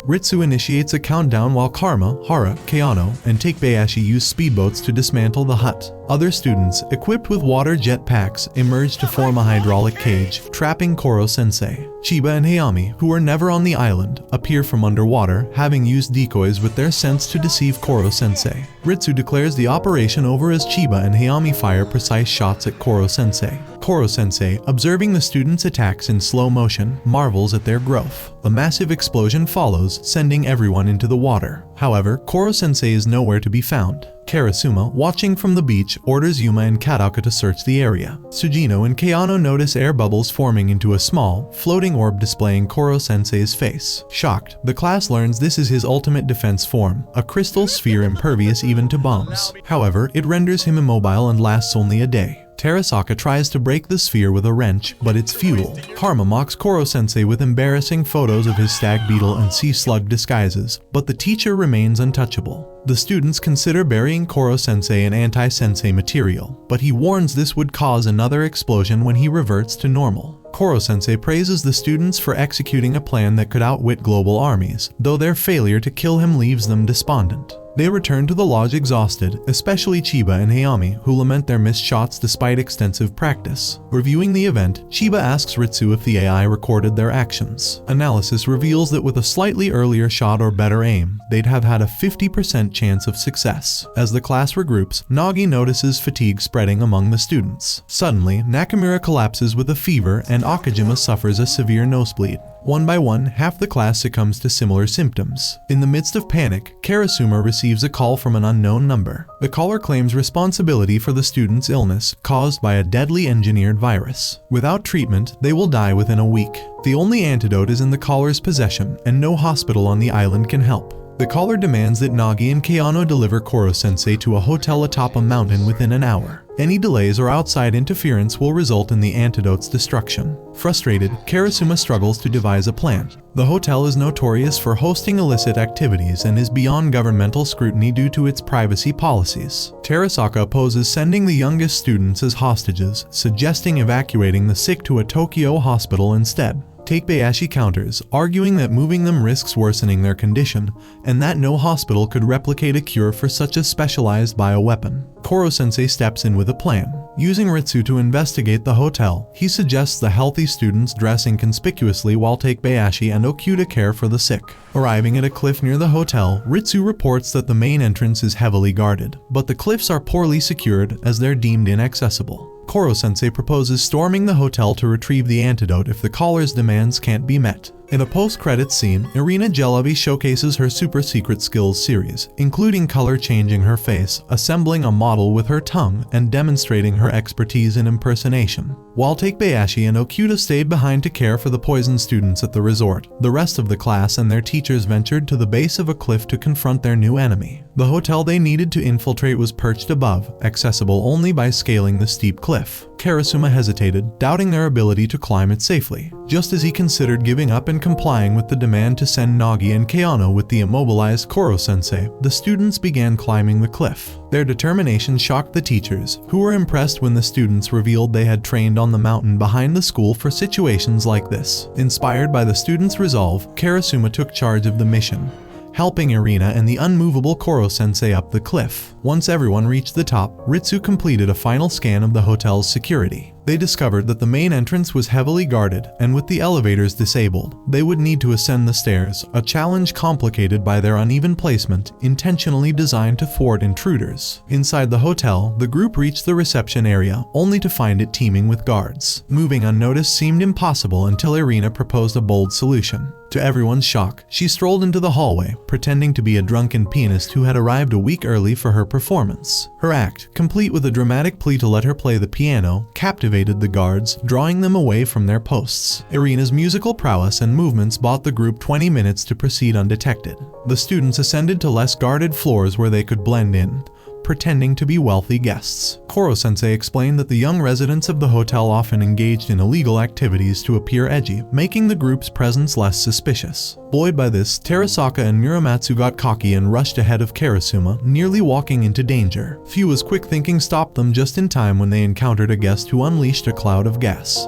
Ritsu initiates a countdown while Karma, Hara, Keano, and Takebayashi use speedboats to dismantle the hut. Other students, equipped with water jet packs, emerge to form a hydraulic cage, trapping Koro Sensei. Chiba and Hayami, who were never on the island, appear from underwater, having used decoys with their sense to deceive Koro Sensei. Ritsu declares the operation over as Chiba and Hayami fire precise shots at Koro Sensei. Koro Sensei, observing the students' attacks in slow motion, marvels at their growth. A massive explosion follows, sending everyone into the water. However, Koro Sensei is nowhere to be found. Karasuma, watching from the beach, orders Yuma and Kadaka to search the area. Sugino and Kayano notice air bubbles forming into a small, floating orb displaying Koro Sensei's face. Shocked, the class learns this is his ultimate defense form, a crystal sphere impervious even to bombs. However, it renders him immobile and lasts only a day. Terasaka tries to break the sphere with a wrench, but it's futile. Karma mocks Koro Sensei with embarrassing photos of his stag beetle and sea slug disguises, but the teacher remains untouchable. The students consider burying Koro Sensei in anti-sensei material, but he warns this would cause another explosion when he reverts to normal. Koro Sensei praises the students for executing a plan that could outwit global armies, though their failure to kill him leaves them despondent. They return to the lodge exhausted, especially Chiba and Hayami, who lament their missed shots despite extensive practice. Reviewing the event, Chiba asks Ritsu if the AI recorded their actions. Analysis reveals that with a slightly earlier shot or better aim, they'd have had a 50% chance of success. As the class regroups, Nagi notices fatigue spreading among the students. Suddenly, Nakamura collapses with a fever and Okajima suffers a severe nosebleed. One by one, half the class succumbs to similar symptoms. In the midst of panic, Karasuma receives a call from an unknown number. The caller claims responsibility for the student's illness caused by a deadly engineered virus. Without treatment, they will die within a week. The only antidote is in the caller's possession, and no hospital on the island can help. The caller demands that Nagi and Kayano deliver Koro Sensei to a hotel atop a mountain within an hour. Any delays or outside interference will result in the antidote's destruction. Frustrated, Karasuma struggles to devise a plan. The hotel is notorious for hosting illicit activities and is beyond governmental scrutiny due to its privacy policies. Terasaka opposes sending the youngest students as hostages, suggesting evacuating the sick to a Tokyo hospital instead. Takebayashi counters, arguing that moving them risks worsening their condition, and that no hospital could replicate a cure for such a specialized bioweapon. Koro Sensei steps in with a plan. Using Ritsu to investigate the hotel, he suggests the healthy students dress inconspicuously while Takebayashi and Okuda care for the sick. Arriving at a cliff near the hotel, Ritsu reports that the main entrance is heavily guarded, but the cliffs are poorly secured as they're deemed inaccessible. Koro Sensei proposes storming the hotel to retrieve the antidote if the caller's demands can't be met. In a post-credits scene, Irina Jelavic showcases her super secret skills series, including color-changing her face, assembling a model with her tongue, and demonstrating her expertise in impersonation. While Takebayashi and Okuda stayed behind to care for the poisoned students at the resort, the rest of the class and their teachers ventured to the base of a cliff to confront their new enemy. The hotel they needed to infiltrate was perched above, accessible only by scaling the steep cliff. Karasuma hesitated, doubting their ability to climb it safely. Just as he considered giving up and complying with the demand to send Nagi and Kayano with the immobilized Koro Sensei, the students began climbing the cliff. Their determination shocked the teachers, who were impressed when the students revealed they had trained on the mountain behind the school for situations like this. Inspired by the students' resolve, Karasuma took charge of the mission, helping Irina and the unmovable Koro Sensei up the cliff. Once everyone reached the top, Ritsu completed a final scan of the hotel's security. They discovered that the main entrance was heavily guarded, and with the elevators disabled, they would need to ascend the stairs, a challenge complicated by their uneven placement, intentionally designed to thwart intruders. Inside the hotel, the group reached the reception area, only to find it teeming with guards. Moving unnoticed seemed impossible until Irina proposed a bold solution. To everyone's shock, she strolled into the hallway, pretending to be a drunken pianist who had arrived a week early for her performance. Her act, complete with a dramatic plea to let her play the piano, captivated the guards, drawing them away from their posts. Irina's musical prowess and movements bought the group 20 minutes to proceed undetected. The students ascended to less guarded floors where they could blend in, pretending to be wealthy guests. Koro Sensei explained that the young residents of the hotel often engaged in illegal activities to appear edgy, making the group's presence less suspicious. Buoyed by this, Terasaka and Muramatsu got cocky and rushed ahead of Karasuma, nearly walking into danger. Fua's quick thinking stopped them just in time when they encountered a guest who unleashed a cloud of gas.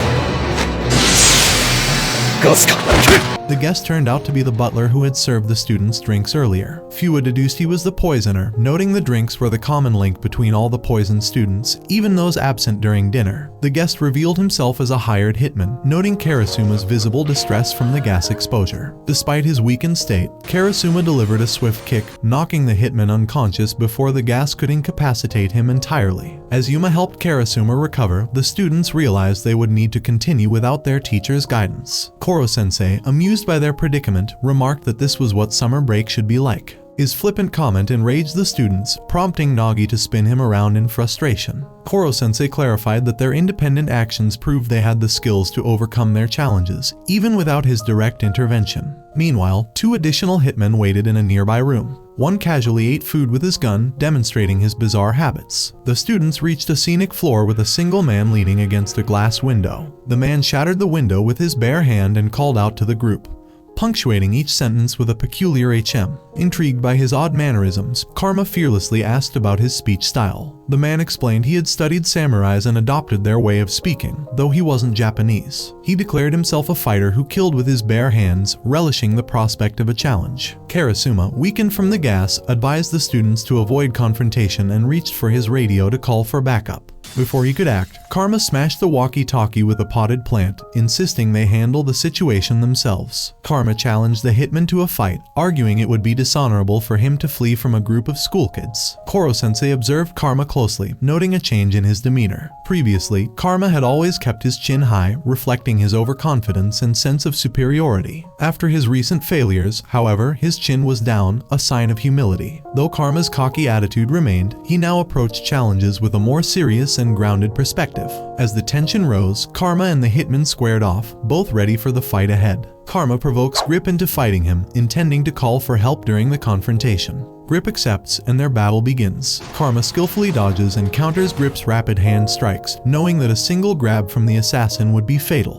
The guest turned out to be the butler who had served the students drinks earlier. Fua deduced he was the poisoner, noting the drinks were the common link between all the poisoned students, even those absent during dinner. The guest revealed himself as a hired hitman, noting Karasuma's visible distress from the gas exposure. Despite his weakened state, Karasuma delivered a swift kick, knocking the hitman unconscious before the gas could incapacitate him entirely. As Yuma helped Karasuma recover, the students realized they would need to continue without their teacher's guidance. Koro Sensei, amused by their predicament, remarked that this was what summer break should be like. His flippant comment enraged the students, prompting Nagi to spin him around in frustration. Koro Sensei clarified that their independent actions proved they had the skills to overcome their challenges, even without his direct intervention. Meanwhile, 2 additional hitmen waited in a nearby room. One casually ate food with his gun, demonstrating his bizarre habits. The students reached a scenic floor with a single man leaning against a glass window. The man shattered the window with his bare hand and called out to the group, punctuating each sentence with a peculiar HM. Intrigued by his odd mannerisms, Karma fearlessly asked about his speech style. The man explained he had studied samurais and adopted their way of speaking, though he wasn't Japanese. He declared himself a fighter who killed with his bare hands, relishing the prospect of a challenge. Karasuma, weakened from the gas, advised the students to avoid confrontation and reached for his radio to call for backup. Before he could act, Karma smashed the walkie-talkie with a potted plant, insisting they handle the situation themselves. Karma challenged the hitman to a fight, arguing it would be dishonorable for him to flee from a group of school kids. Koro Sensei observed Karma closely, noting a change in his demeanor. Previously, Karma had always kept his chin high, reflecting his overconfidence and sense of superiority. After his recent failures, however, his chin was down, a sign of humility. Though Karma's cocky attitude remained, he now approached challenges with a more serious and grounded perspective. As the tension rose, Karma and the hitman squared off, both ready for the fight ahead. Karma provokes Grip into fighting him, intending to call for help during the confrontation. Grip accepts, and their battle begins. Karma skillfully dodges and counters Grip's rapid hand strikes, knowing that a single grab from the assassin would be fatal.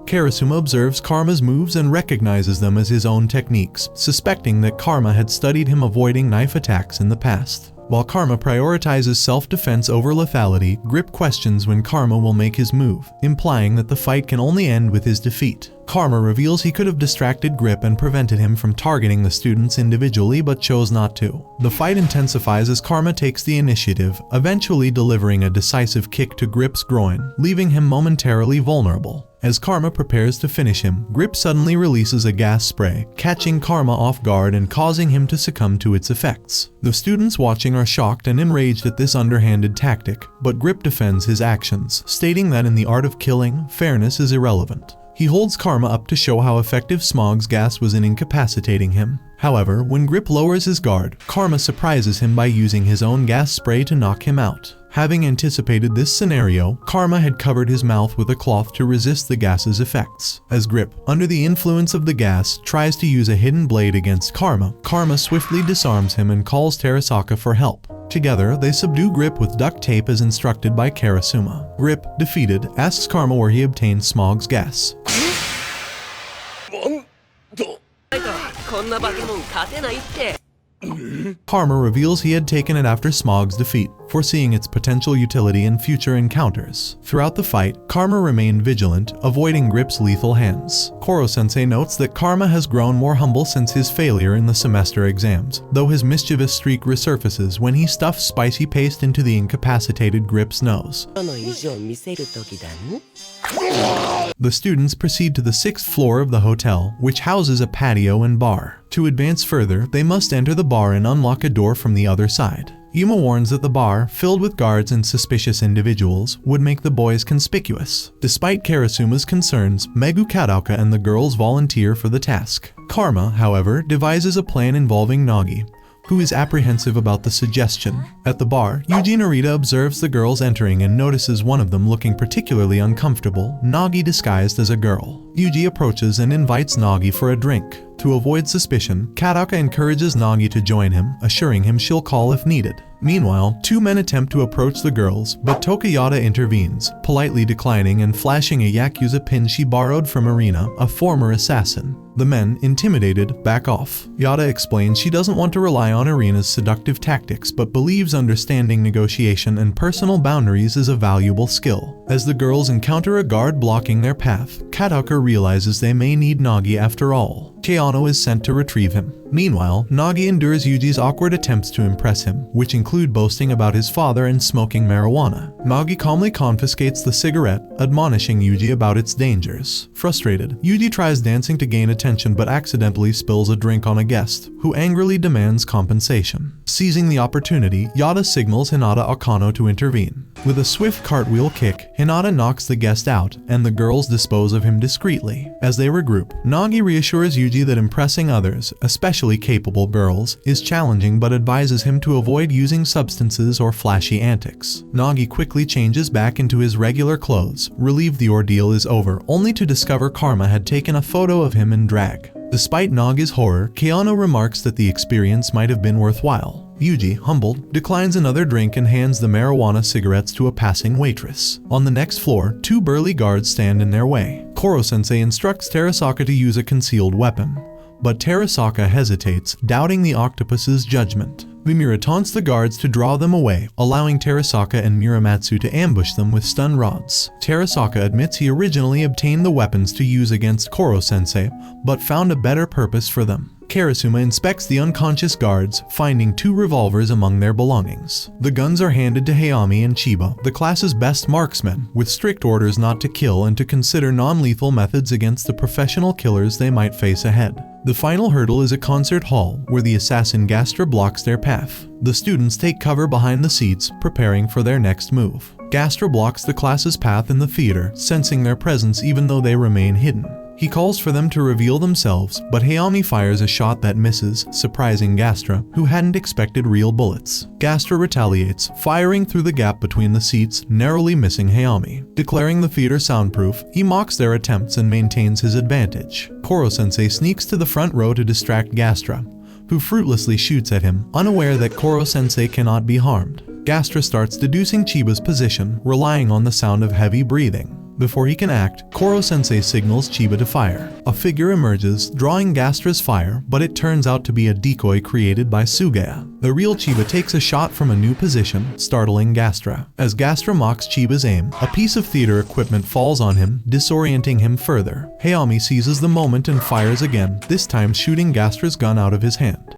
Karasuma observes Karma's moves and recognizes them as his own techniques, suspecting that Karma had studied him avoiding knife attacks in the past. While Karma prioritizes self-defense over lethality, Grip questions when Karma will make his move, implying that the fight can only end with his defeat. Karma reveals he could have distracted Grip and prevented him from targeting the students individually but chose not to. The fight intensifies as Karma takes the initiative, eventually delivering a decisive kick to Grip's groin, leaving him momentarily vulnerable. As Karma prepares to finish him, Grip suddenly releases a gas spray, catching Karma off guard and causing him to succumb to its effects. The students watching are shocked and enraged at this underhanded tactic, but Grip defends his actions, stating that in the art of killing, fairness is irrelevant. He holds Karma up to show how effective Smog's gas was in incapacitating him. However, when Grip lowers his guard, Karma surprises him by using his own gas spray to knock him out. Having anticipated this scenario, Karma had covered his mouth with a cloth to resist the gas's effects. As Grip, under the influence of the gas, tries to use a hidden blade against Karma, Karma swiftly disarms him and calls Terasaka for help. Together, they subdue Grip with duct tape as instructed by Karasuma. Grip, defeated, asks Karma where he obtained Smog's gas. Karma reveals he had taken it after Smog's defeat, foreseeing its potential utility in future encounters. Throughout the fight, Karma remained vigilant, avoiding Grip's lethal hands. Koro Sensei notes that Karma has grown more humble since his failure in the semester exams, though his mischievous streak resurfaces when he stuffs spicy paste into the incapacitated Grip's nose. The students proceed to the 6th floor of the hotel, which houses a patio and bar. To advance further, they must enter the bar and unlock a door from the other side. Yuma warns that the bar, filled with guards and suspicious individuals, would make the boys conspicuous. Despite Karasuma's concerns, Megukadauka and the girls volunteer for the task. Karma, however, devises a plan involving Nagi, who is apprehensive about the suggestion. At the bar, Yuji Narita observes the girls entering and notices one of them looking particularly uncomfortable, Nagi disguised as a girl. Yuji approaches and invites Nagi for a drink. To avoid suspicion, Kadauka encourages Nagi to join him, assuring him she'll call if needed. Meanwhile, 2 men attempt to approach the girls, but Tokuyata intervenes, politely declining and flashing a Yakuza pin she borrowed from Arina, a former assassin. The men, intimidated, back off. Yada explains she doesn't want to rely on Arina's seductive tactics but believes understanding negotiation and personal boundaries is a valuable skill. As the girls encounter a guard blocking their path, Kataoka realizes they may need Nagi after all. Kyoto is sent to retrieve him. Meanwhile, Nagi endures Yuji's awkward attempts to impress him, which include boasting about his father and smoking marijuana. Nagi calmly confiscates the cigarette, admonishing Yuji about its dangers. Frustrated, Yuji tries dancing to gain attention but accidentally spills a drink on a guest, who angrily demands compensation. Seizing the opportunity, Yada signals Hinata Akano to intervene. With a swift cartwheel kick, Hinata knocks the guest out, and the girls dispose of him discreetly. As they regroup, Nagi reassures Yuji that impressing others, especially capable girls, is challenging but advises him to avoid using substances or flashy antics. Nagi quickly changes back into his regular clothes, relieved the ordeal is over, only to discover Karma had taken a photo of him in drag. Despite Nagi's horror, Keanu remarks that the experience might have been worthwhile. Yuji, humbled, declines another drink and hands the marijuana cigarettes to a passing waitress. On the next floor, two burly guards stand in their way. Koro Sensei instructs Terasaka to use a concealed weapon, but Terasaka hesitates, doubting the octopus's judgment. Mimura taunts the guards to draw them away, allowing Terasaka and Muramatsu to ambush them with stun rods. Terasaka admits he originally obtained the weapons to use against Koro Sensei, but found a better purpose for them. Karasuma inspects the unconscious guards, finding two revolvers among their belongings. The guns are handed to Hayami and Chiba, the class's best marksmen, with strict orders not to kill and to consider non-lethal methods against the professional killers they might face ahead. The final hurdle is a concert hall, where the assassin Gastra blocks their path. The students take cover behind the seats, preparing for their next move. Gastra blocks the class's path in the theater, sensing their presence even though they remain hidden. He calls for them to reveal themselves, but Hayami fires a shot that misses, surprising Gastra, who hadn't expected real bullets. Gastra retaliates, firing through the gap between the seats, narrowly missing Hayami. Declaring the theater soundproof, he mocks their attempts and maintains his advantage. Koro Sensei sneaks to the front row to distract Gastra, who fruitlessly shoots at him, unaware that Koro Sensei cannot be harmed. Gastra starts deducing Chiba's position, relying on the sound of heavy breathing. Before he can act, Koro Sensei signals Chiba to fire. A figure emerges, drawing Gastra's fire, but it turns out to be a decoy created by Sugaya. The real Chiba takes a shot from a new position, startling Gastra. As Gastra mocks Chiba's aim, a piece of theater equipment falls on him, disorienting him further. Hayami seizes the moment and fires again, this time shooting Gastra's gun out of his hand.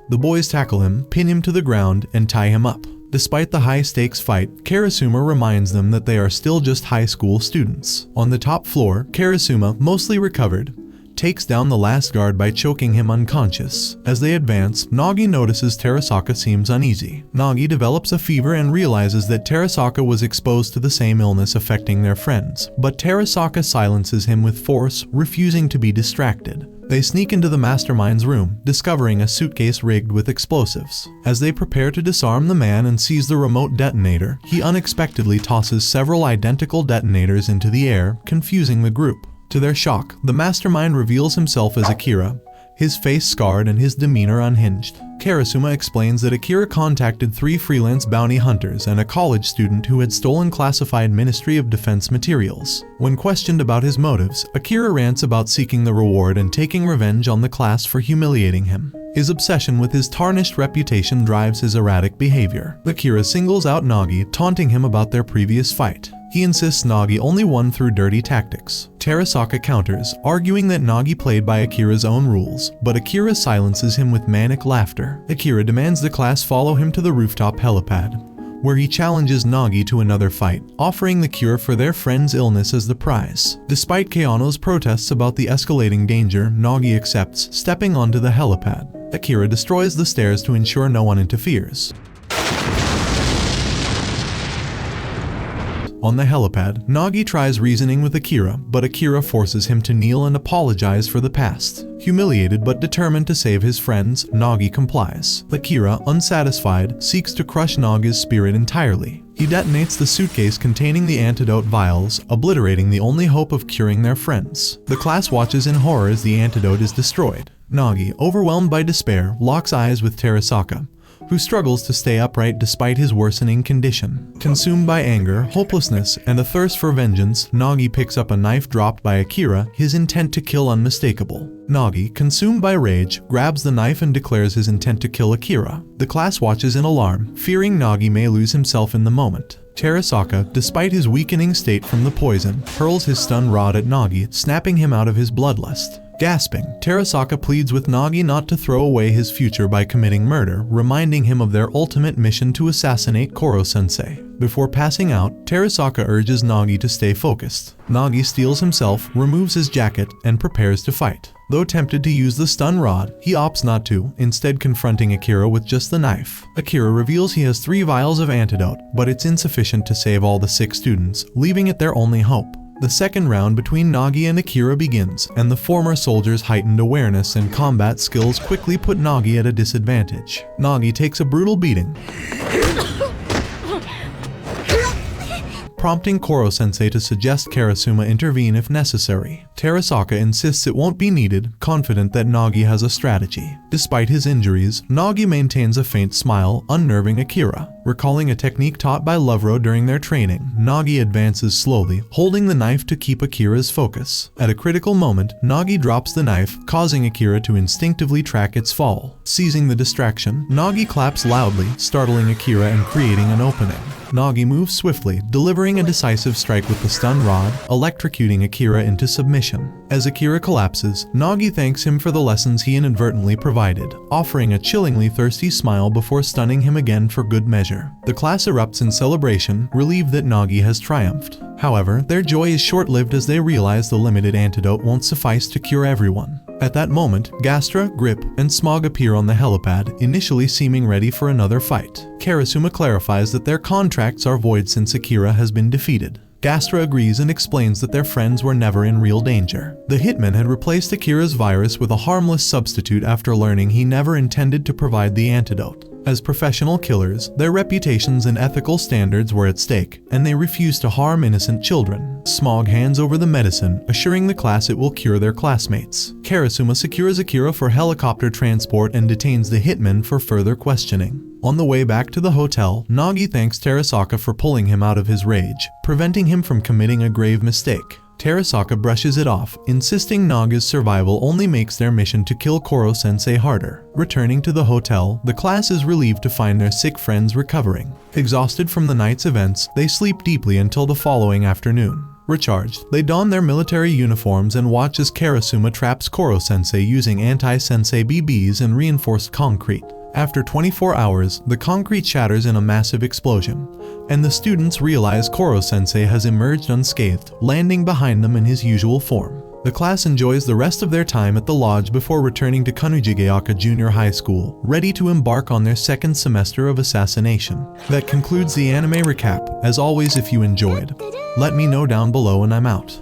The boys tackle him, pin him to the ground, and tie him up. Despite the high-stakes fight, Karasuma reminds them that they are still just high school students. On the top floor, Karasuma, mostly recovered, takes down the last guard by choking him unconscious. As they advance, Nagi notices Terasaka seems uneasy. Nagi develops a fever and realizes that Terasaka was exposed to the same illness affecting their friends, but Terasaka silences him with force, refusing to be distracted. They sneak into the mastermind's room, discovering a suitcase rigged with explosives. As they prepare to disarm the man and seize the remote detonator, he unexpectedly tosses several identical detonators into the air, confusing the group. To their shock, the mastermind reveals himself as Akira, his face scarred and his demeanor unhinged. Karasuma explains that Akira contacted 3 freelance bounty hunters and a college student who had stolen classified Ministry of Defense materials. When questioned about his motives, Akira rants about seeking the reward and taking revenge on the class for humiliating him. His obsession with his tarnished reputation drives his erratic behavior. Akira singles out Nagi, taunting him about their previous fight. He insists Nagi only won through dirty tactics. Terasaka counters, arguing that Nagi played by Akira's own rules, but Akira silences him with manic laughter. Akira demands the class follow him to the rooftop helipad, where he challenges Nagi to another fight, offering the cure for their friend's illness as the prize. Despite Keanu's protests about the escalating danger, Nagi accepts, stepping onto the helipad. Akira destroys the stairs to ensure no one interferes. On the helipad, Nagi tries reasoning with Akira, but Akira forces him to kneel and apologize for the past. Humiliated but determined to save his friends, Nagi complies. Akira, unsatisfied, seeks to crush Nagi's spirit entirely. He detonates the suitcase containing the antidote vials, obliterating the only hope of curing their friends. The class watches in horror as the antidote is destroyed. Nagi, overwhelmed by despair, locks eyes with Terasaka, who struggles to stay upright despite his worsening condition. Consumed by anger, hopelessness, and a thirst for vengeance, Nagi picks up a knife dropped by Akira, his intent to kill unmistakable. Nagi, consumed by rage, grabs the knife and declares his intent to kill Akira. The class watches in alarm, fearing Nagi may lose himself in the moment. Terasaka, despite his weakening state from the poison, hurls his stun rod at Nagi, snapping him out of his bloodlust. Gasping, Terasaka pleads with Nagi not to throw away his future by committing murder, reminding him of their ultimate mission to assassinate Koro Sensei. Before passing out, Terasaka urges Nagi to stay focused. Nagi steels himself, removes his jacket, and prepares to fight. Though tempted to use the stun rod, he opts not to, instead confronting Akira with just the knife. Akira reveals he has 3 vials of antidote, but it's insufficient to save all the 6 students, leaving it their only hope. The second round between Nagi and Akira begins, and the former soldier's heightened awareness and combat skills quickly put Nagi at a disadvantage. Nagi takes a brutal beating, prompting Koro Sensei to suggest Karasuma intervene if necessary. Terasaka insists it won't be needed, confident that Nagi has a strategy. Despite his injuries, Nagi maintains a faint smile, unnerving Akira. Recalling a technique taught by Loavo during their training, Nagi advances slowly, holding the knife to keep Akira's focus. At a critical moment, Nagi drops the knife, causing Akira to instinctively track its fall. Seizing the distraction, Nagi claps loudly, startling Akira and creating an opening. Nagi moves swiftly, delivering a decisive strike with the stun rod, electrocuting Akira into submission. As Akira collapses, Nagi thanks him for the lessons he inadvertently provided, offering a chillingly thirsty smile before stunning him again for good measure. The class erupts in celebration, relieved that Nagi has triumphed. However, their joy is short-lived as they realize the limited antidote won't suffice to cure everyone. At that moment, Gastra, Grip, and Smog appear on the helipad, initially seeming ready for another fight. Karasuma clarifies that their contracts are void since Akira has been defeated. Gastra agrees and explains that their friends were never in real danger. The hitman had replaced Akira's virus with a harmless substitute after learning he never intended to provide the antidote. As professional killers, their reputations and ethical standards were at stake, and they refused to harm innocent children. Smog hands over the medicine, assuring the class it will cure their classmates. Karasuma secures Akira for helicopter transport and detains the hitman for further questioning. On the way back to the hotel, Nagi thanks Terasaka for pulling him out of his rage, preventing him from committing a grave mistake. Terasaka brushes it off, insisting Naga's survival only makes their mission to kill Koro Sensei harder. Returning to the hotel, the class is relieved to find their sick friends recovering. Exhausted from the night's events, they sleep deeply until the following afternoon. Recharged, they don their military uniforms and watch as Karasuma traps Koro Sensei using anti-sensei BBs and reinforced concrete. After 24 hours, the concrete shatters in a massive explosion, and the students realize Koro Sensei has emerged unscathed, landing behind them in his usual form. The class enjoys the rest of their time at the lodge before returning to Kunugigaoka Junior High School, ready to embark on their second semester of assassination. That concludes the anime recap. As always, if you enjoyed, let me know down below and I'm out.